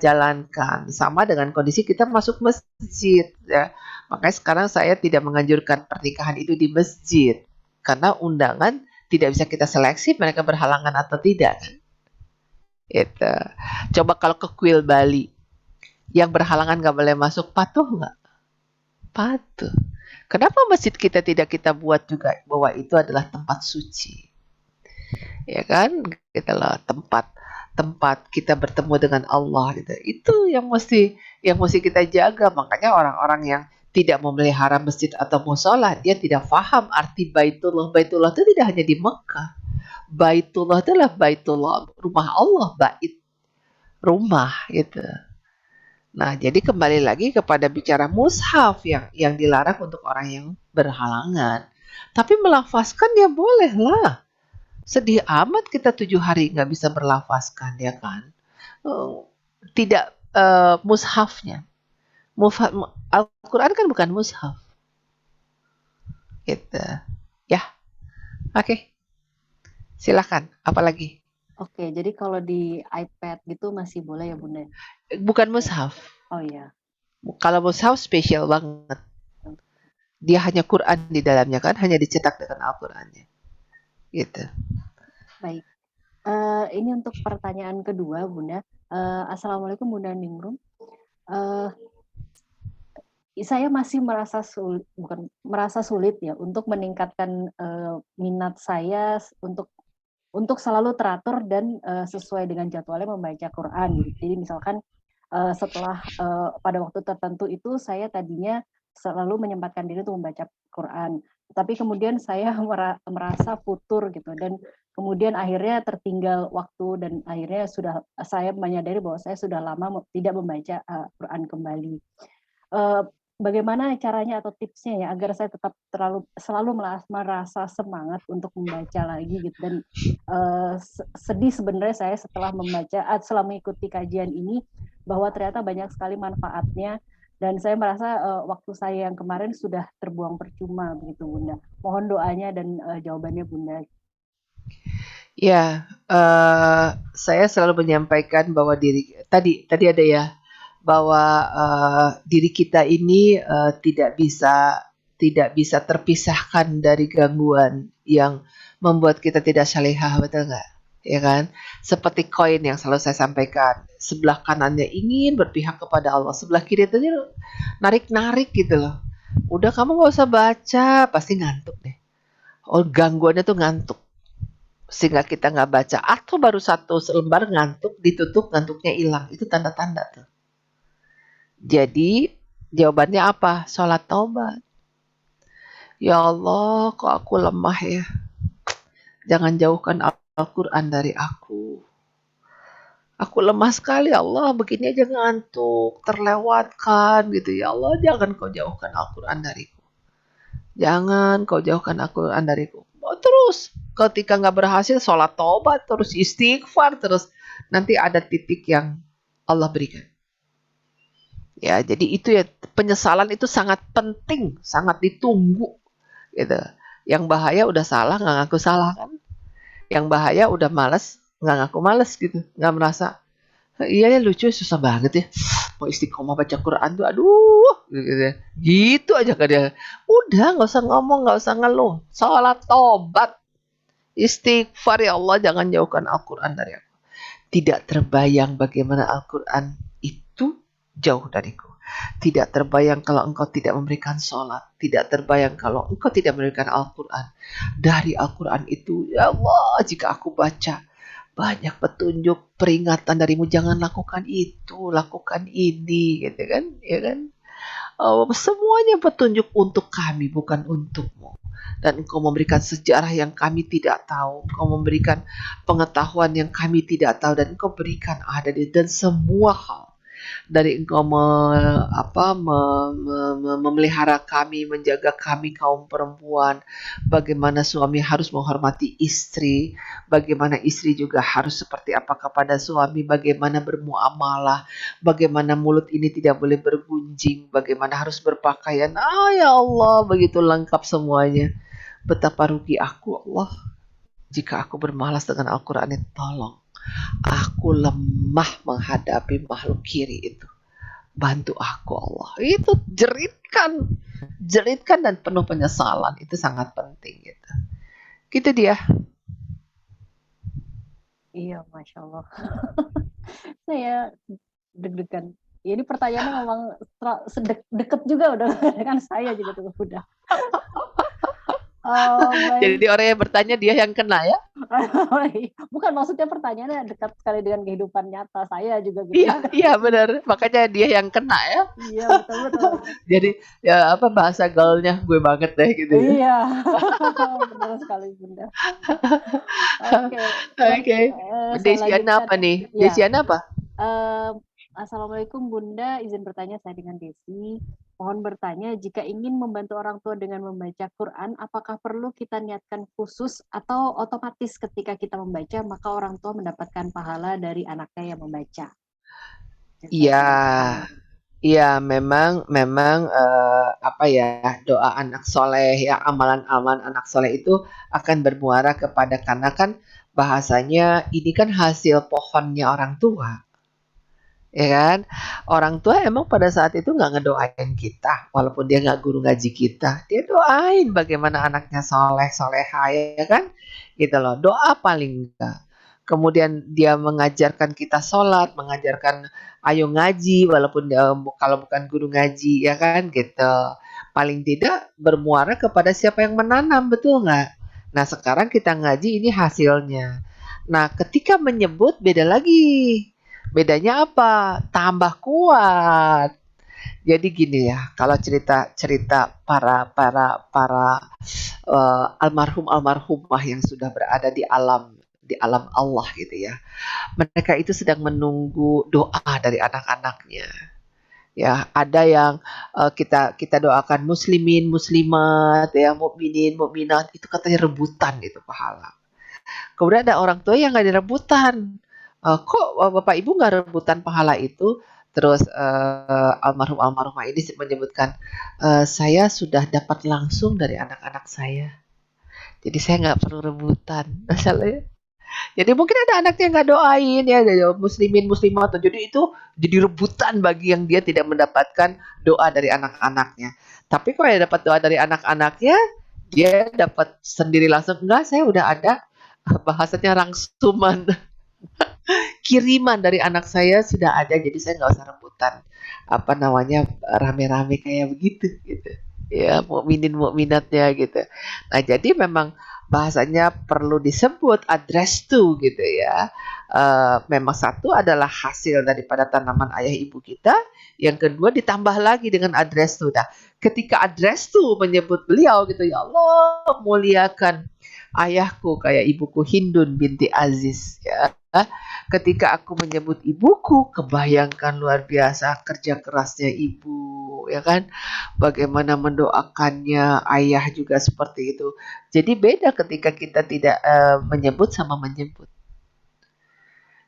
jalankan sama dengan kondisi kita masuk masjid ya. Makanya sekarang saya tidak menganjurkan pernikahan itu di masjid karena undangan tidak bisa kita seleksi mereka berhalangan atau tidak kan. Itu. Coba kalau ke kuil Bali yang berhalangan nggak boleh masuk, patuh nggak? Patuh. Kenapa masjid kita tidak kita buat juga bahwa itu adalah tempat suci? Ya kan? Gitu loh, tempat tempat kita bertemu dengan Allah gitu. Itu yang mesti kita jaga. Makanya orang-orang yang tidak memelihara masjid atau musola, dia tidak paham arti Baitullah. Baitullah itu tidak hanya di Mekah. Baitullah itu adalah Baitullah, rumah Allah, bait, rumah gitu. Nah, jadi kembali lagi kepada bicara mushaf yang dilarang untuk orang yang berhalangan. Tapi melafazkan ya boleh lah. Sedih amat kita 7 hari nggak bisa berlafazkan, ya kan? Tidak mushafnya. Al-Quran kan bukan mushaf. Gitu. Ya, oke. Silakan. Apalagi? Oke, jadi kalau di iPad gitu masih boleh ya Bunda? Bukan mushaf. Oh iya. Kalau mushaf spesial banget. Dia hanya Quran di dalamnya kan, hanya dicetak dengan Al-Qurannya. Gitu. Baik. Ini untuk pertanyaan kedua Bunda. Assalamualaikum Bunda Ningrum. Saya masih merasa sulit ya untuk meningkatkan minat saya untuk selalu teratur dan sesuai dengan jadwalnya membaca Quran gitu. Jadi misalkan setelah pada waktu tertentu itu saya tadinya selalu menyempatkan diri untuk membaca Quran, tapi kemudian saya merasa futur gitu dan kemudian akhirnya tertinggal waktu dan akhirnya saya menyadari bahwa saya sudah lama tidak membaca Quran kembali. Bagaimana caranya atau tipsnya ya agar saya tetap selalu merasa semangat untuk membaca lagi gitu dan sedih sebenarnya saya setelah mengikuti kajian ini bahwa ternyata banyak sekali manfaatnya dan saya merasa waktu saya yang kemarin sudah terbuang percuma begitu Bunda. Mohon doanya dan jawabannya Bunda. Ya, saya selalu menyampaikan bahwa tadi ada ya, bahwa diri kita ini tidak bisa terpisahkan dari gangguan yang membuat kita tidak salihah, betul nggak? Ya kan? Seperti koin yang selalu saya sampaikan, sebelah kanannya ingin berpihak kepada Allah, sebelah kiri itu narik-narik gitu loh. Udah kamu nggak usah baca, pasti ngantuk deh. Oh, gangguannya tuh ngantuk sehingga kita nggak baca atau baru satu selembar ngantuk ditutup ngantuknya hilang, itu tanda-tanda tuh. Jadi jawabannya apa? Sholat taubat. Ya Allah, kok aku lemah ya, jangan jauhkan Al-Quran dari aku lemah sekali ya Allah, begini aja ngantuk, terlewatkan gitu. Ya Allah, jangan kau jauhkan Al-Quran dariku, jangan kau jauhkan Al-Quran dariku. Oh, terus ketika nggak berhasil sholat taubat terus, istighfar terus, nanti ada titik yang Allah berikan. Ya, jadi itu ya, penyesalan itu sangat penting, sangat ditunggu gitu. Yang bahaya udah salah nggak ngaku salah kan. Yang bahaya udah males, nggak ngaku males gitu, nggak merasa, iya ya lucu susah banget ya. Mau istiqomah baca Quran tuh aduh gitu, ya. Gitu aja kan dia. Udah nggak usah ngomong, nggak usah ngeluh. Salat tobat, istighfar ya Allah jangan jauhkan Al-Quran dari aku. Tidak terbayang bagaimana Al-Quran itu jauh dariku. Tidak terbayang kalau engkau tidak memberikan sholat. Tidak terbayang kalau engkau tidak memberikan Al-Quran. Dari Al-Quran itu, ya Allah, jika aku baca, banyak petunjuk peringatan darimu, jangan lakukan itu, lakukan ini, gitu kan, ya kan? Oh, semuanya petunjuk untuk kami, bukan untukmu. Dan engkau memberikan sejarah yang kami tidak tahu, engkau memberikan pengetahuan yang kami tidak tahu, dan engkau berikan ada dan semua hal dari engkau memelihara kami, menjaga kami kaum perempuan, bagaimana suami harus menghormati istri, bagaimana istri juga harus seperti apa kepada suami, bagaimana bermuamalah, bagaimana mulut ini tidak boleh bergunjing, bagaimana harus berpakaian. Ya Allah, begitu lengkap semuanya. Betapa rugi aku Allah jika aku bermalas dengan Al-Quran ini. Tolong, aku lemah menghadapi makhluk kiri itu. Bantu aku Allah. Itu jeritkan dan penuh penyesalan. Itu sangat penting gitu. Gitu dia. Iya, Masya Allah. Saya deg-degan. Ini pertanyaannya memang deket juga udah dengan saya juga tuh udah. Jadi Baik. orang yang bertanya dia yang kena ya? Bukan, maksudnya pertanyaannya dekat sekali dengan kehidupan nyata saya juga gitu. Iya benar. Makanya dia yang kena ya. Iya, betul. Jadi ya apa bahasa gaulnya gue banget deh gitu ya. Iya, benar sekali Bunda. Oke, baik. Oke. Saya Desiana lanjutkan apa ya. nih? Ya, Desiana apa? Assalamualaikum Bunda, izin bertanya, saya dengan Desi. Mohon bertanya, jika ingin membantu orang tua dengan membaca Quran, apakah perlu kita niatkan khusus atau otomatis ketika kita membaca, maka orang tua mendapatkan pahala dari anaknya yang membaca? Iya. Jazakallah. Iya, memang apa ya, doa anak soleh ya, amalan-amalan anak soleh itu akan bermuara kepada, karena kan bahasanya ini kan hasil pohonnya orang tua, ya kan? Orang tua emang pada saat itu nggak ngedoain kita, walaupun dia nggak guru ngaji kita, dia doain bagaimana anaknya soleh soleha ya kan, gitu loh. Doa paling enggak. Kemudian dia mengajarkan kita sholat, mengajarkan ayo ngaji, walaupun kalau bukan guru ngaji ya kan, gitu. Paling tidak bermuara kepada siapa yang menanam, betul nggak? Nah sekarang kita ngaji ini hasilnya. Nah ketika menyebut beda lagi. Bedanya apa? Tambah kuat. Jadi gini ya, kalau cerita-cerita para almarhum almarhumah yang sudah berada di alam Allah gitu ya. Mereka itu sedang menunggu doa dari anak-anaknya. Ya, ada yang kita doakan muslimin, muslimat, ya, mukminin, mukminat, itu katanya rebutan itu pahala. Kemudian ada orang tua yang nggak direbutan. Kok bapak ibu nggak rebutan pahala itu? Terus almarhum almarhumah ini menyebutkan, saya sudah dapat langsung dari anak-anak saya. Jadi saya nggak perlu rebutan. Masalahnya. Jadi mungkin ada anak yang nggak doain ya, muslimin muslimat. Jadi itu jadi rebutan bagi yang dia tidak mendapatkan doa dari anak-anaknya. Tapi kalau dia dapat doa dari anak-anaknya, dia dapat sendiri langsung. Enggak, saya udah ada bahasanya rangsuman, kiriman dari anak saya sudah ada, jadi saya nggak usah rebutan apa namanya rame-rame kayak begitu gitu ya, mukminin mukminatnya gitu. Nah jadi memang bahasanya perlu disebut address to gitu ya. Memang satu adalah hasil daripada tanaman ayah ibu kita, yang kedua ditambah lagi dengan address to. Nah ketika address to menyebut beliau gitu, ya Allah muliakan ayahku kayak ibuku Hindun binti Aziz ya. Ketika aku menyebut ibuku, kebayangkan luar biasa kerja kerasnya ibu, ya kan? Bagaimana mendoakannya, ayah juga seperti itu. Jadi beda ketika kita tidak menyebut sama menyebut.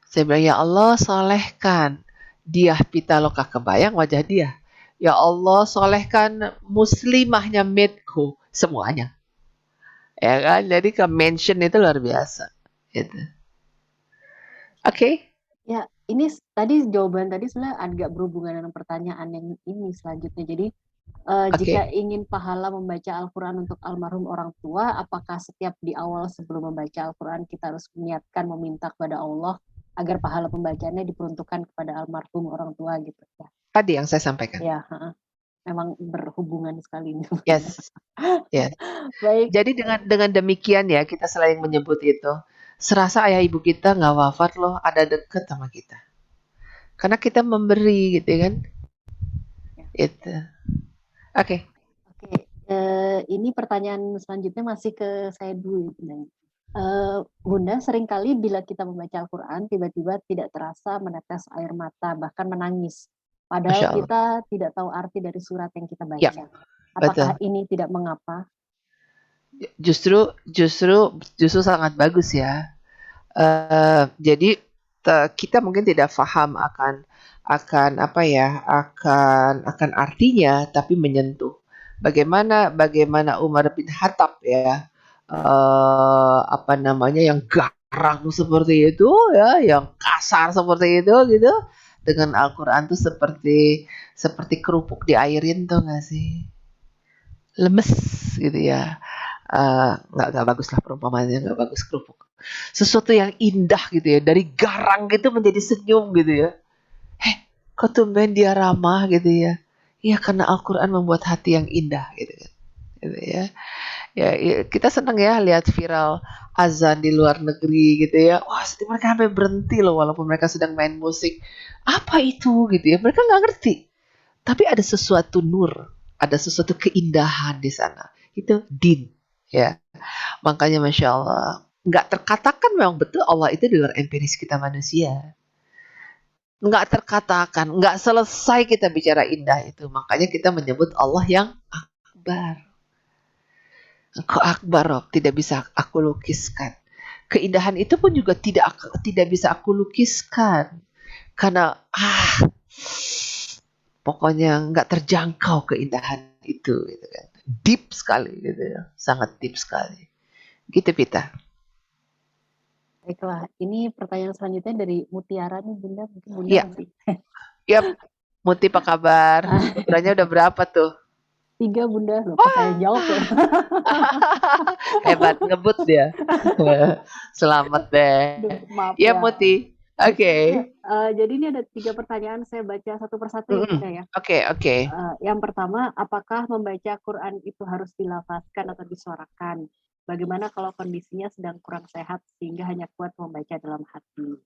Saya bilang, ya Allah solehkan dia pitaloka, kebayang wajah dia. Ya Allah solehkan muslimahnya medku, semuanya. Ya kan? Jadi ke mention itu luar biasa. Gitu. Oke. Ya, ini tadi jawaban tadi sebenarnya agak berhubungan dengan pertanyaan yang ini selanjutnya. Jadi, jika Oke. ingin pahala membaca Al-Quran untuk almarhum orang tua, apakah setiap di awal sebelum membaca Al-Quran kita harus niatkan meminta kepada Allah agar pahala pembacaannya diperuntukkan kepada almarhum orang tua gitu ya? Tadi yang saya sampaikan. Ya, memang berhubungan sekali ini. Yes. Yes. Baik, Jadi dengan demikian ya kita selain menyebut itu, serasa ayah ibu kita nggak wafat loh, ada deket sama kita. Karena kita memberi gitu kan. ya. Itu. Oke. Oke, ini pertanyaan selanjutnya masih ke saya dulu. Bunda, seringkali bila kita membaca Al-Quran, tiba-tiba tidak terasa menetes air mata, bahkan menangis. Padahal Masya Allah. kita tidak tahu arti dari surat yang kita Ya, baca. Apakah betul. ini tidak mengapa? Justru sangat bagus ya. Jadi kita mungkin tidak paham akan apa ya, akan artinya, tapi menyentuh. Bagaimana Umar bin Khattab ya, apa namanya, yang garang seperti itu ya, yang kasar seperti itu gitu, dengan Al-Quran tuh seperti kerupuk diairin tuh nggak sih? Lemes gitu ya. Nggak bagus lah perumpamaannya, nggak bagus kerupuk. Sesuatu yang indah gitu ya, dari garang gitu menjadi senyum gitu ya. Kok tumben dia ramah gitu ya. Iya, karena Al-Quran membuat hati yang indah gitu kan. Gitu ya. Ya, kita senang ya lihat viral azan di luar negeri gitu ya. Wah, mereka sampai berhenti loh walaupun mereka sedang main musik. Apa itu gitu ya? Mereka nggak ngerti. Tapi ada sesuatu nur, ada sesuatu keindahan di sana. Itu din, ya. Makanya Masya Allah, nggak terkatakan memang betul Allah itu di luar empiris kita manusia. Nggak terkatakan, nggak selesai kita bicara indah itu. Makanya kita menyebut Allah yang akbar. Engkau akbar, Rob, tidak bisa aku lukiskan. Keindahan itu pun juga tidak bisa aku lukiskan. Karena pokoknya nggak terjangkau keindahan itu gitu kan. Deep sekali gitu ya, sangat deep sekali. Gitu Pita. Baiklah, ini pertanyaan selanjutnya dari Mutiara nih Bunda. Mungkin Bunda Ya, masih. yap. Muti apa kabar? Ukurannya udah berapa tuh? 3 Bunda, loh pas saya Wah, jawab ya. hebat ngebut dia. Selamat deh. Duh, maaf Ya ya. Muti. Oke. Jadi ini ada 3 pertanyaan, saya baca satu persatu ya Mm-mm. Bunda ya. Oke, oke. Yang pertama, apakah membaca Quran itu harus dilafazkan atau disuarakan? Bagaimana kalau kondisinya sedang kurang sehat sehingga hanya kuat membaca dalam hati?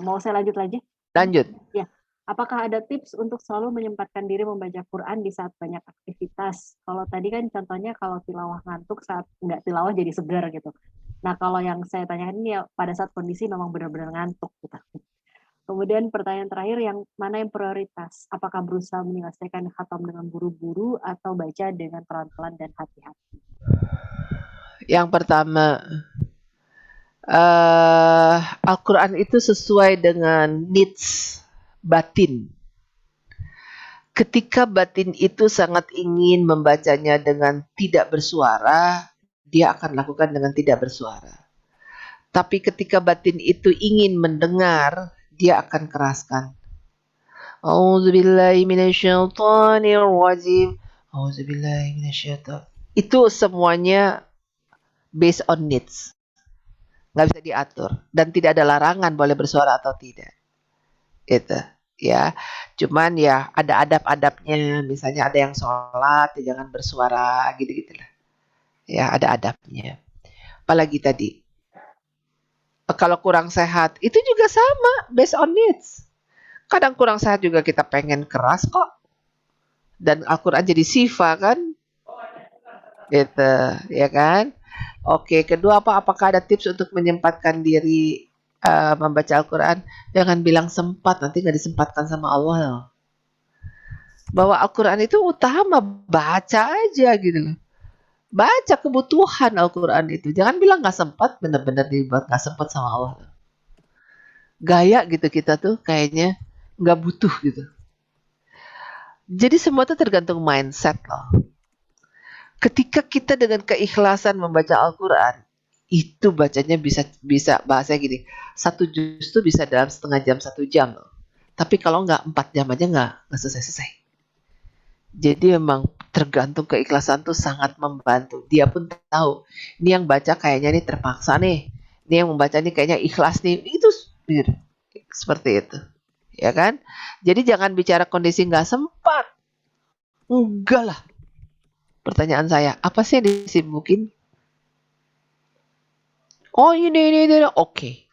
Mau saya lanjut lagi? Lanjut. Ya. Apakah ada tips untuk selalu menyempatkan diri membaca Quran di saat banyak aktivitas? Kalau tadi kan contohnya kalau tilawah ngantuk, saat nggak tilawah jadi segar gitu. Nah, kalau yang saya tanyakan ini ya pada saat kondisi memang benar-benar ngantuk gitu. Kemudian pertanyaan terakhir, yang mana yang prioritas? Apakah berusaha menyelesaikan khatam dengan buru-buru atau baca dengan pelan-pelan dan hati-hati? Yang pertama, Al-Quran itu sesuai dengan needs batin. Ketika batin itu sangat ingin membacanya dengan tidak bersuara, dia akan lakukan dengan tidak bersuara. Tapi ketika batin itu ingin mendengar, dia akan keraskan. A'udzubillahi minasyaitonirrajim. A'udzubillahi minasyaiton. Itu semuanya based on needs. Nggak bisa diatur. Dan tidak ada larangan boleh bersuara atau tidak. Itu. Ya, cuman ya ada adab-adabnya. Misalnya ada yang sholat, ya jangan bersuara, gitu-gitulah. Ya, ada adabnya. Apalagi tadi, kalau kurang sehat, itu juga sama, based on needs. Kadang kurang sehat juga kita pengen keras kok. Dan Al-Quran jadi sifa kan? Gitu, ya kan? Oke, kedua apakah ada tips untuk menyempatkan diri membaca Al-Quran? Jangan bilang sempat, nanti nggak disempatkan sama Allah loh. Bahwa Al-Quran itu utama, baca aja gitu loh. Baca kebutuhan Al-Quran itu. Jangan bilang nggak sempat, bener-bener dibuat nggak sempat sama Allah. Gaya gitu kita tuh kayaknya nggak butuh gitu. Jadi semua itu tergantung mindset loh. Ketika kita dengan keikhlasan membaca Al-Quran, Itu bacanya bisa bisa bahasa gini, satu juz tuh bisa dalam setengah jam, 1 jam. Tapi kalau nggak 4 jam aja nggak selesai-selesai. Jadi memang tergantung keikhlasan tuh sangat membantu. Dia pun tahu, ini yang baca kayaknya nih terpaksa nih. Ini yang membaca nih kayaknya ikhlas nih. Itu seperti itu. Ya kan? Jadi jangan bicara kondisi nggak sempat. Enggak lah. Pertanyaan saya, apa sih yang disibukin? Oh ini. Oke.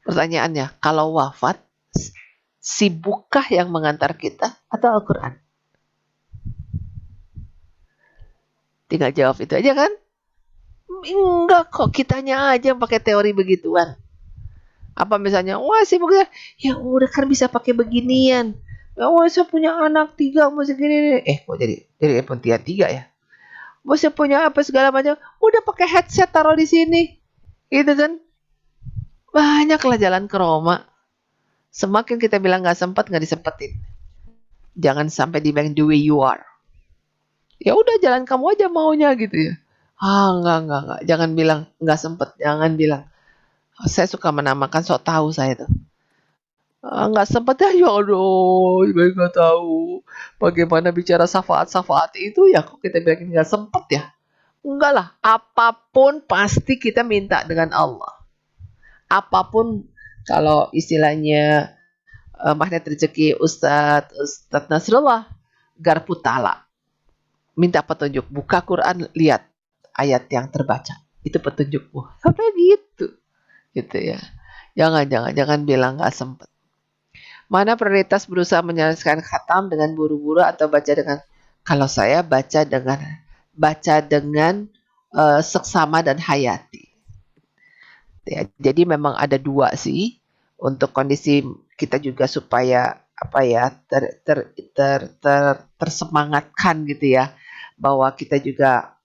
Pertanyaannya, kalau wafat, sibukkah yang mengantar kita atau Al-Quran? Tinggal jawab itu aja kan? Enggak kok, kitanya aja yang pakai teori begituan. Apa misalnya, wah sibuk ya udah kan bisa pakai beginian. Ya, wah saya punya anak 3 mau segini. Kok jadi iPhone 3 ya? Wah saya punya apa segala macam. Udah pakai headset taruh di sini. Gitu kan? Banyaklah jalan ke Roma. Semakin kita bilang nggak sempat, nggak disempetin. Jangan sampai dibilang the way you are. Ya udah jalan kamu aja maunya gitu ya. Enggak. Jangan bilang nggak sempet. Jangan bilang. Saya suka menamakan sok tahu saya tuh. Nggak sempet ya aduh, sebenarnya nggak tahu. Bagaimana bicara syafaat-syafaat itu ya kok kita bilang nggak sempet ya. Enggak lah, apapun pasti kita minta dengan Allah. Apapun kalau istilahnya magnet rezeki Ustadz Nasrullah Garputala. Minta petunjuk, buka Quran, lihat ayat yang terbaca. Itu petunjukmu. Sampai gitu ya. Jangan bilang nggak sempet. Mana prioritas berusaha menyelesaikan khatam dengan buru-buru atau baca dengan, kalau saya baca dengan seksama dan hayati. Ya, jadi memang ada 2 sih untuk kondisi kita juga supaya apa ya tersemangatkan gitu ya, bahwa kita juga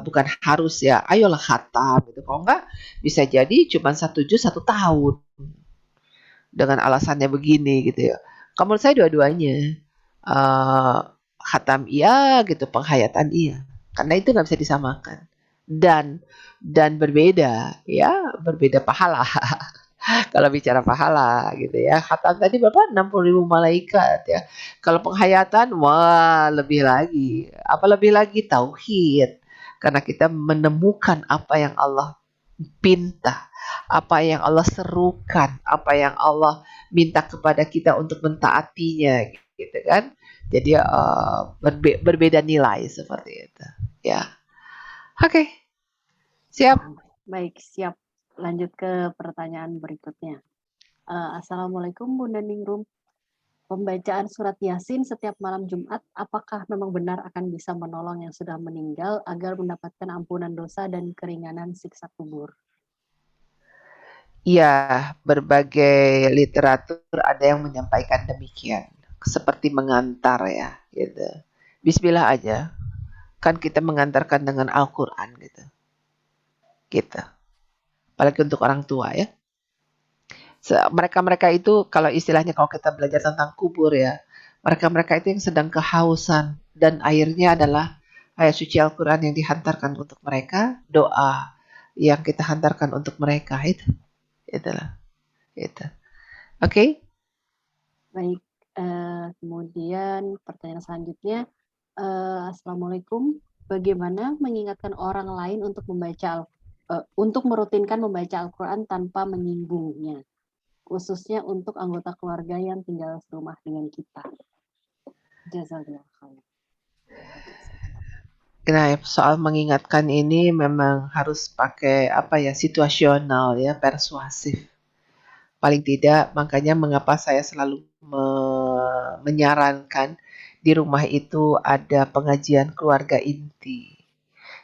bukan harus ya ayolah khatam gitu, kalau enggak bisa jadi cuma 1 juz 1 tahun dengan alasannya begini gitu ya. Kalau menurut saya dua-duanya, uh, khatam iya gitu, penghayatan iya, karena itu nggak bisa disamakan dan berbeda ya, berbeda pahala. Kalau bicara pahala gitu ya, khatam tadi berapa, 60.000 malaikat ya. Kalau penghayatan wah lebih lagi, apa lebih lagi, tauhid, karena kita menemukan apa yang Allah pinta, apa yang Allah serukan, apa yang Allah minta kepada kita untuk mentaatinya, gitu kan. Jadi berbeda nilai seperti itu ya. Oke, siap. Baik, siap. Lanjut ke pertanyaan berikutnya. Assalamualaikum Bunda Ningrum. Pembacaan surat Yasin setiap malam Jumat, apakah memang benar akan bisa menolong yang sudah meninggal agar mendapatkan ampunan dosa dan keringanan siksa kubur? Ya, berbagai literatur ada yang menyampaikan demikian, seperti mengantar ya, gitu. Bismillah aja, kan kita mengantarkan dengan Al-Quran gitu, gitu. Apalagi untuk orang tua ya. Mereka-mereka itu kalau istilahnya kalau kita belajar tentang kubur ya, mereka-mereka itu yang sedang kehausan dan airnya adalah ayat suci Al-Quran yang dihantarkan untuk mereka, doa yang kita hantarkan untuk mereka itulah, itu. Oke? Baik, kemudian pertanyaan selanjutnya, Assalamualaikum, bagaimana mengingatkan orang lain untuk merutinkan membaca Al-Quran tanpa menyinggungnya, khususnya untuk anggota keluarga yang tinggal serumah dengan kita? Jazakallah khair. Nah, soal mengingatkan ini memang harus pakai apa ya, situasional ya, persuasif. Paling tidak, makanya mengapa saya selalu menyarankan di rumah itu ada pengajian keluarga inti.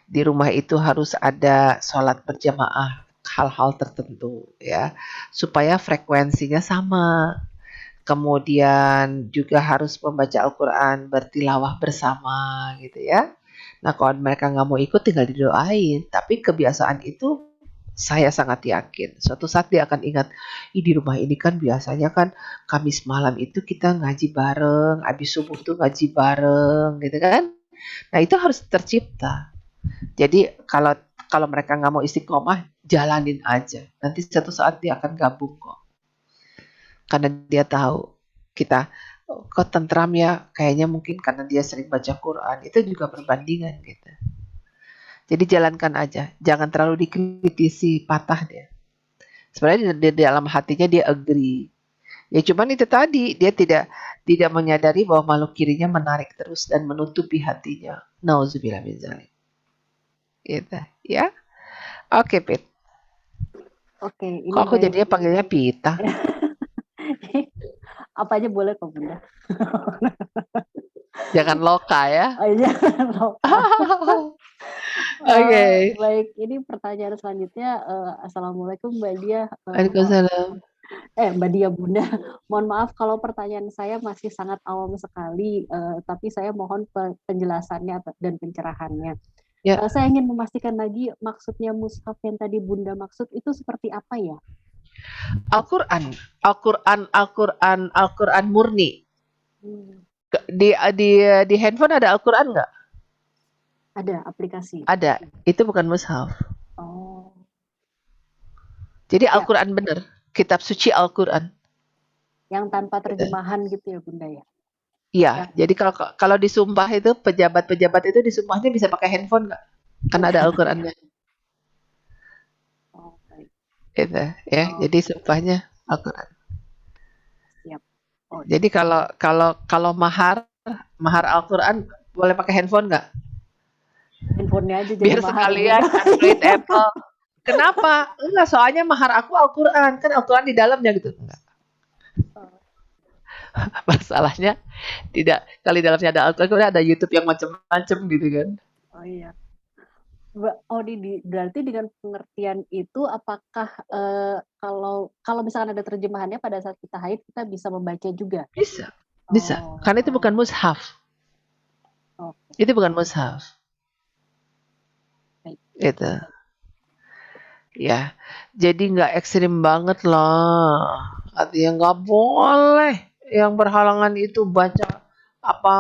Di rumah itu harus ada sholat berjamaah hal-hal tertentu ya, supaya frekuensinya sama. Kemudian juga harus membaca Al-Quran, bertilawah bersama gitu ya. Nah kalau mereka nggak mau ikut tinggal didoain. Tapi kebiasaan itu saya sangat yakin suatu saat dia akan ingat, di rumah ini kan biasanya kan Kamis malam itu kita ngaji bareng, habis subuh tuh ngaji bareng gitu kan. Nah itu harus tercipta. Jadi kalau kalau mereka nggak mau istiqomah, jalanin aja. Nanti satu saat dia akan gabung kok. Karena dia tahu kita kok tentram ya, kayaknya mungkin karena dia sering baca Quran. Itu juga perbandingan gitu. Jadi jalankan aja, jangan terlalu dikritisi patah dia. Sebenarnya di dalam hatinya dia agree. Ya cuman itu tadi dia tidak menyadari bahwa makhluk kirinya menarik terus dan menutupi hatinya. Nauzubillah min dzalik. Gitu, ya. Oke, Pit. Oke, Kok ini aku baik. jadinya panggilnya Pita? Apa aja boleh kok Bunda. Jangan loka ya. Oh, jangan lupa. Oke. Baik, ini pertanyaan selanjutnya. Assalamualaikum Mbak Dia. Waalaikumsalam. Mbak Dia Bunda. Mohon maaf kalau pertanyaan saya masih sangat awam sekali, tapi saya mohon penjelasannya dan pencerahannya. Ya, Saya ingin memastikan lagi maksudnya mushaf yang tadi Bunda maksud itu seperti apa ya? Al-Quran, Al-Quran, Al-Quran, Al-Quran murni. Hmm, Di handphone ada Al-Quran nggak? ada aplikasi. Ada. Itu bukan mushaf. Oh, Jadi ya, Al-Quran bener. Kitab suci Al-Quran. yang tanpa terjemahan gitu ya Bunda ya. Iya, Yang jadi kalau disumpah itu pejabat-pejabat itu disumpahnya bisa pakai handphone nggak? Karena ada Al-Qur'annya. oh, baik. Gitu, ya. Oh, Jadi sumpahnya Al-Qur'an. siap. Oh, Jadi kalau kalau kalau mahar mahar Al-Qur'an boleh pakai handphone nggak? handphonenya aja jadi Biar mahar Bunda. sekalian Android, Apple. Kenapa? Enggak, soalnya mahar aku Al-Qur'an, kan Al-Qur'an di dalamnya gitu. Enggak. Masalahnya tidak, kalau di dalamnya ada Al-Qur'an, kemudian ada YouTube yang macam-macam gitu kan. Oh iya. Oh, berarti dengan pengertian itu apakah kalau kalau misalkan ada terjemahannya pada saat kita haid kita bisa membaca juga? Bisa, bisa. Oh, Karena itu bukan mushaf. oke, Itu bukan mushaf. baik. Gitu. Ya, jadi nggak ekstrim banget lah. Artinya nggak boleh yang berhalangan itu baca apa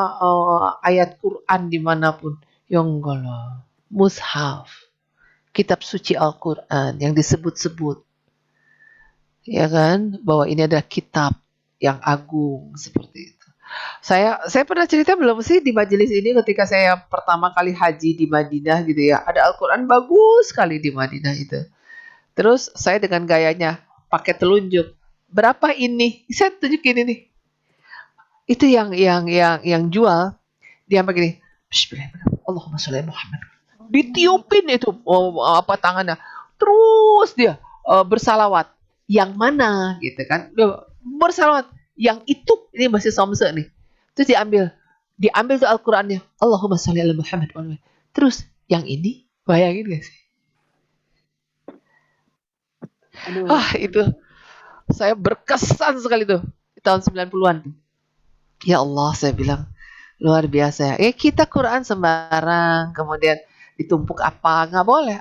ayat Quran dimanapun. Ya enggak lah. Mushaf, kitab suci Al-Quran yang disebut-sebut, ya kan, bahwa ini adalah kitab yang agung seperti itu. Saya pernah cerita belum sih di majelis ini ketika saya pertama kali haji di Madinah gitu ya. Ada Al-Quran bagus sekali di Madinah itu. Terus saya dengan gayanya pakai telunjuk. Berapa ini? Saya tunjukin ini. Itu yang jual dia begini. Bismillahirrahmanirrahim. Allahumma sholli ala Muhammad. Ditiupin itu apa tangannya. Terus dia bersalawat. Yang mana gitu kan? Bersalawat. Yang itu ini masih somse nih. Terus diambil tuh Al-Qur'annya. Allahumma sholli ala Muhammad. Terus yang ini bayangin gak sih? Aduh, Itu saya berkesan sekali tuh di tahun 90-an. Ya Allah, saya bilang luar biasa ya. Kita Quran sembarang, kemudian ditumpuk apa? Nggak boleh.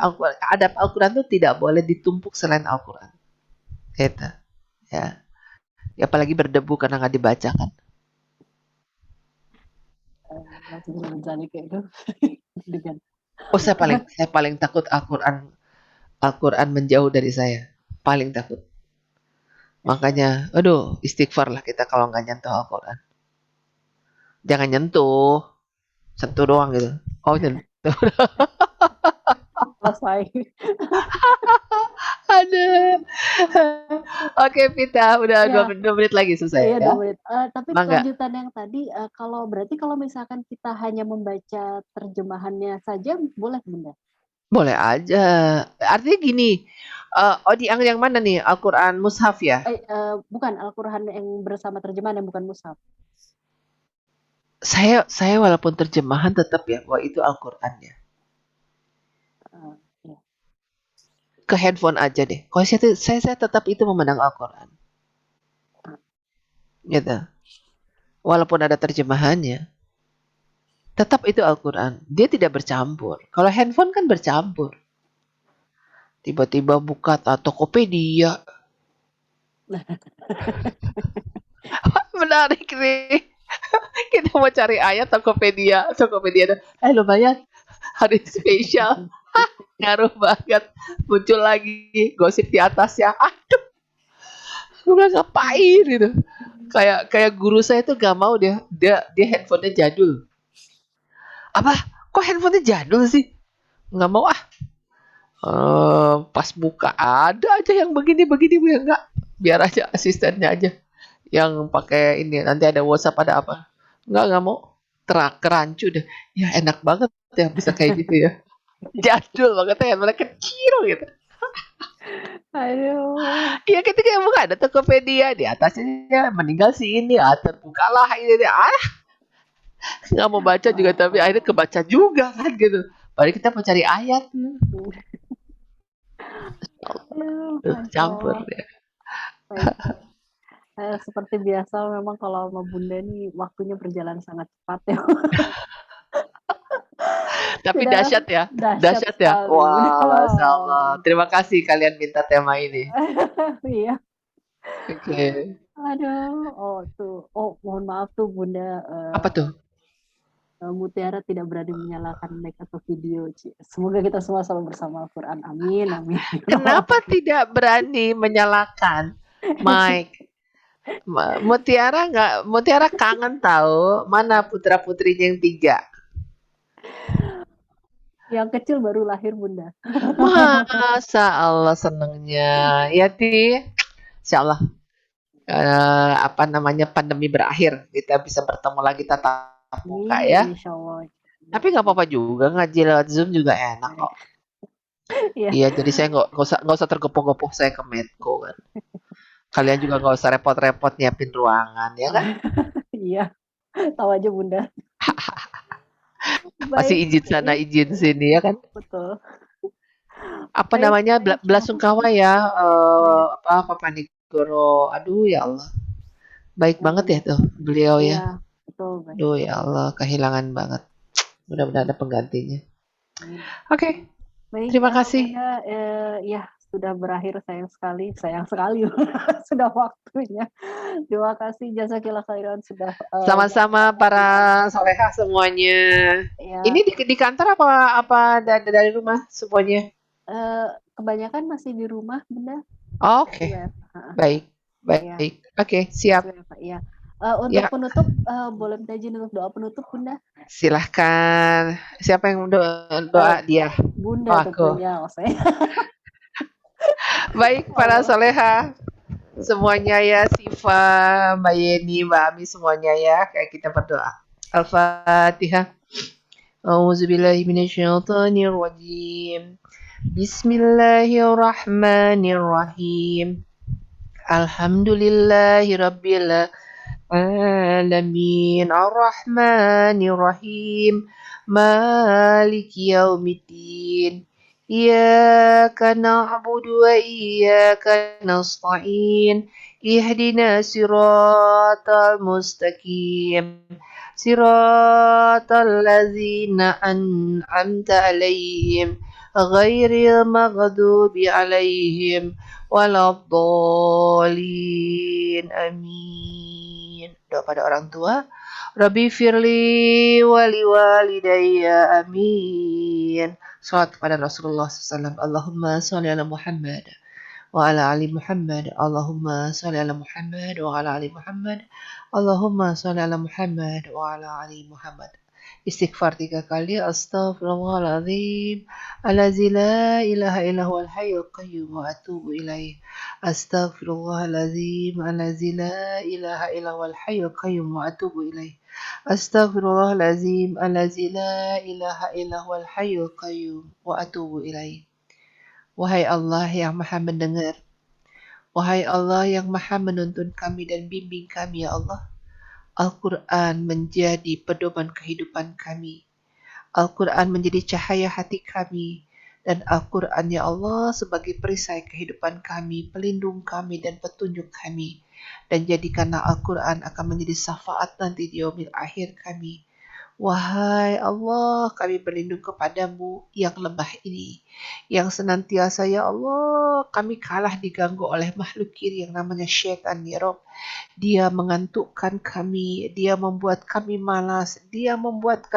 Adab Al-Quran itu tidak boleh ditumpuk selain Al-Quran. Gitu. Ya. Ya, apalagi berdebu karena nggak dibacakan. langsung jalan kayak itu dengan Oh, saya paling takut Al-Quran menjauh dari saya. Paling takut. Makanya, aduh, istighfar lah kita kalau nggak nyentuh Al-Quran. Jangan nyentuh, sentuh doang gitu. Oh, nyentuh. selesai. Aduh. Oke, Pita, udah Ya, 2 menit lagi selesai iya ya. 2 menit. Tapi Mangga. kelanjutan yang tadi, berarti kalau misalkan kita hanya membaca terjemahannya saja boleh Bunda? Boleh aja. Artinya gini, yang mana nih? Al-Quran Mushaf ya? Bukan Al-Quran yang bersama terjemahan yang bukan mushaf. Saya walaupun terjemahan tetap ya bahwa itu Al-Qurannya. Ya. Ke handphone aja deh. Kalau saya tetap itu memandang Al-Quran. Gitu. Walaupun ada terjemahannya, tetap itu Al-Quran. Dia tidak bercampur. Kalau handphone kan bercampur. Tiba-tiba buka Tokopedia. Menarik nih. Kita mau cari ayat Tokopedia. Tokopedia ada. Lumayan. Hari spesial. Ngaruh banget. Muncul lagi gosip di atasnya. Gue bilang ngapain gitu. Kayak guru saya tuh gak mau dia handphonenya jadul. Apa? Kok handphonenya jadul sih? Nggak mau ah. Pas buka ada aja yang begini ya enggak. Biar aja asistennya aja yang pakai ini. Nanti ada WhatsApp ada apa? Nggak mau. Kerancu deh. Ya enak banget ya bisa kayak gitu ya. Jadul banget ya, mereka kecil gitu. Aduh. Iya ketika emang ada Tokopedia di atasnya meninggal si ini terbukalah ini nggak mau baca juga tapi akhirnya kebaca juga kan gitu. Padahal kita mau cari ayat Aduh, Masya campur Allah. ya. Baik. Seperti biasa memang kalau sama Bunda nih waktunya berjalan sangat cepat ya. Tapi Sudah dahsyat ya, dahsyat dahsyat ya. sekali. Udah. Wah, masya Allah. Terima kasih kalian minta tema ini. Iya. Oke. Okay. Aduh. Oh tuh. Oh mohon maaf tuh Bunda. Apa tuh? Mutiara tidak berani menyalakan mic atau video. Semoga kita semua selalu bersama Al-Quran. Amin. Amin. Kenapa tidak berani menyalakan mic? Mutiara kangen tahu mana putra putrinya yang 3. Yang kecil baru lahir Bunda. Masa Allah senengnya ya Ti. Insya Allah apa namanya pandemi berakhir kita bisa bertemu lagi tatap muka Amin. ya. Insya Allah. Tapi nggak apa-apa juga ngaji lewat Zoom juga enak kok. Iya. Iya jadi saya nggak usah tergopoh-gopoh saya ke Medco kan. Kalian juga nggak usah repot-repot nyiapin ruangan ya kan. Iya. Tahu aja Bunda. Masih Baik. izin sana izin sini ya kan. Betul. Apa Baik. namanya belasungkawa ya Oh ya. Papa Nigoro. Aduh ya Allah. Baik banget ya tuh beliau ya. Iya. Betul. Baik. Aduh ya Allah kehilangan banget. Mudah-mudahan ada penggantinya. Oke. Okay. Baik, Terima kasih. Bunda, ya sudah berakhir sayang sekali sudah waktunya. Terima kasih jazakillah khairan sudah. Sama-sama para solehah semuanya. Ya, Ini di kantor apa dari rumah semuanya? kebanyakan masih di rumah, Bunda. Oke. Baik. Ya. Oke, siap. Ya. Untuk penutup, boleh minta izin untuk doa penutup, Bunda? Silahkan. Siapa yang doa dia? Bunda tentunya. Baik, para soleha semuanya ya, Siva, Mbak Yeni, Mbak Ami semuanya ya, kayak kita berdoa. Al-Fatihah. A'udzubillahi minasyaitonirrajim. Bismillahirrahmanirrahim. Alhamdulillahirabbil alamin. Arrahmanirrahim. Maliki yaumiddin. Iyyaka na'budu wa iyyaka nasta'in. Ihdina siratal mustaqim. Siratal ladzina an'amta 'alaihim ghairil maghdubi 'alaihim waladdallin. Amin. Doa pada orang tua. Rabbi firli wali walidayya. Amin. Salat kepada Rasulullah SAW. Allahumma sholli ala Muhammad wa ala ali Muhammad. Allahumma sholli ala Muhammad wa ala ali Muhammad. Allahumma sholli ala Muhammad wa ala ali Muhammad. Istighfar 3 kali. Astaghfirullahaladzim. Allazi la ilaha illa huwal hayyul qayyum wa atubu ilaih. Astaghfirullahaladzim. Allazi la ilaha illa huwal hayyul qayyum wa atubu ilaih. Astaghfirullahaladzim. Allazi la ilaha illa huwal hayyul qayyum wa atubu ilaih. Wahai Allah yang maha mendengar, wahai Allah yang maha menuntun kami dan bimbing kami ya Allah, Al-Quran menjadi pedoman kehidupan kami. Al-Quran menjadi cahaya hati kami. Dan Al-Quran ya Allah sebagai perisai kehidupan kami, pelindung kami dan petunjuk kami. Dan jadikanlah Al-Quran akan menjadi syafaat nanti di yaumil akhir kami. Wahai Allah, kami berlindung kepadamu yang lemah ini. Yang senantiasa, ya Allah, kami kalah diganggu oleh makhluk kiri yang namanya syaitan, ya Rob. Dia mengantukkan kami, dia membuat kami malas, dia membuat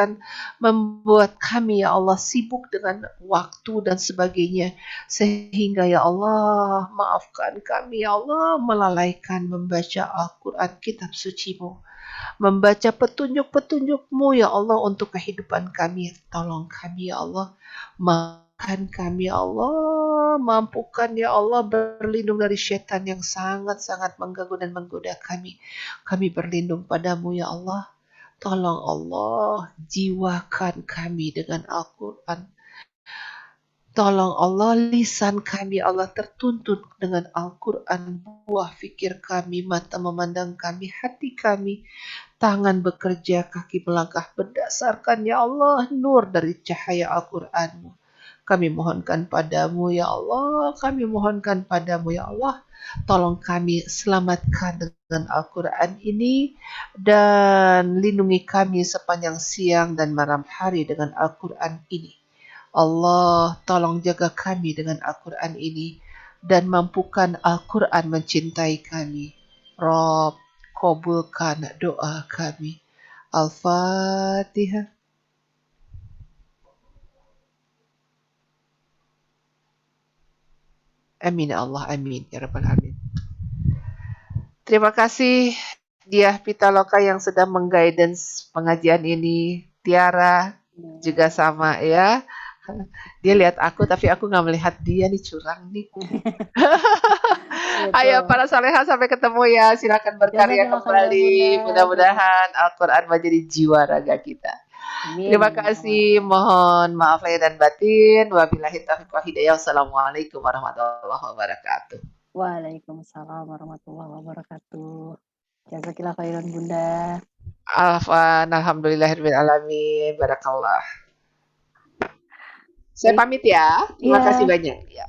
kami, ya Allah, sibuk dengan waktu dan sebagainya. Sehingga, ya Allah, maafkan kami, ya Allah, melalaikan membaca Al-Quran, kitab suci-Mu. Membaca petunjuk-petunjuk-Mu, ya Allah, untuk kehidupan kami. Tolong kami, ya Allah. Maafkan kami, ya Allah. Mampukan, ya Allah, berlindung dari syaitan yang sangat-sangat mengganggu dan menggoda kami. Kami berlindung padamu, ya Allah. Tolong Allah, jiwakan kami dengan Al-Quran. Tolong Allah, lisan kami, Allah, tertuntun dengan Al-Quran. Buah fikir kami, mata memandang kami, hati kami, tangan bekerja, kaki melangkah berdasarkan, ya Allah, nur dari cahaya Al-Quran-Mu. Kami mohonkan padamu, ya Allah. Kami mohonkan padamu, ya Allah. Tolong kami selamatkan dengan Al-Quran ini dan lindungi kami sepanjang siang dan malam hari dengan Al-Quran ini. Allah, tolong jaga kami dengan Al-Quran ini dan mampukan Al-Quran mencintai kami. Rob, kabulkan doa kami. Al-Fatihah. Amin ya Allah, amin ya Rabbal Alamin. Terima kasih Diah Pitaloka yang sedang mengguidance pengajian ini. Tiara juga sama ya. Dia lihat aku tapi aku nggak melihat dia, nih curang nih. Ayo Betul. para soleha, sampai ketemu ya. Silakan berkarya Jazakillah khairan Bunda. kembali. Mudah-mudahan Al-Quran menjadi jiwa raga kita. Amin, Terima amin. kasih. Mohon maaf lahir dan batin. Wabillahi taufiq wa hidayah. Wassalamualaikum warahmatullahi wabarakatuh. Waalaikumsalam warahmatullahi wabarakatuh. Jazakillah khairan Bunda. Afwan, alhamdulillahirabbil alamin. Barakallah. Saya Baik. pamit ya. Terima kasih Iya. banyak ya.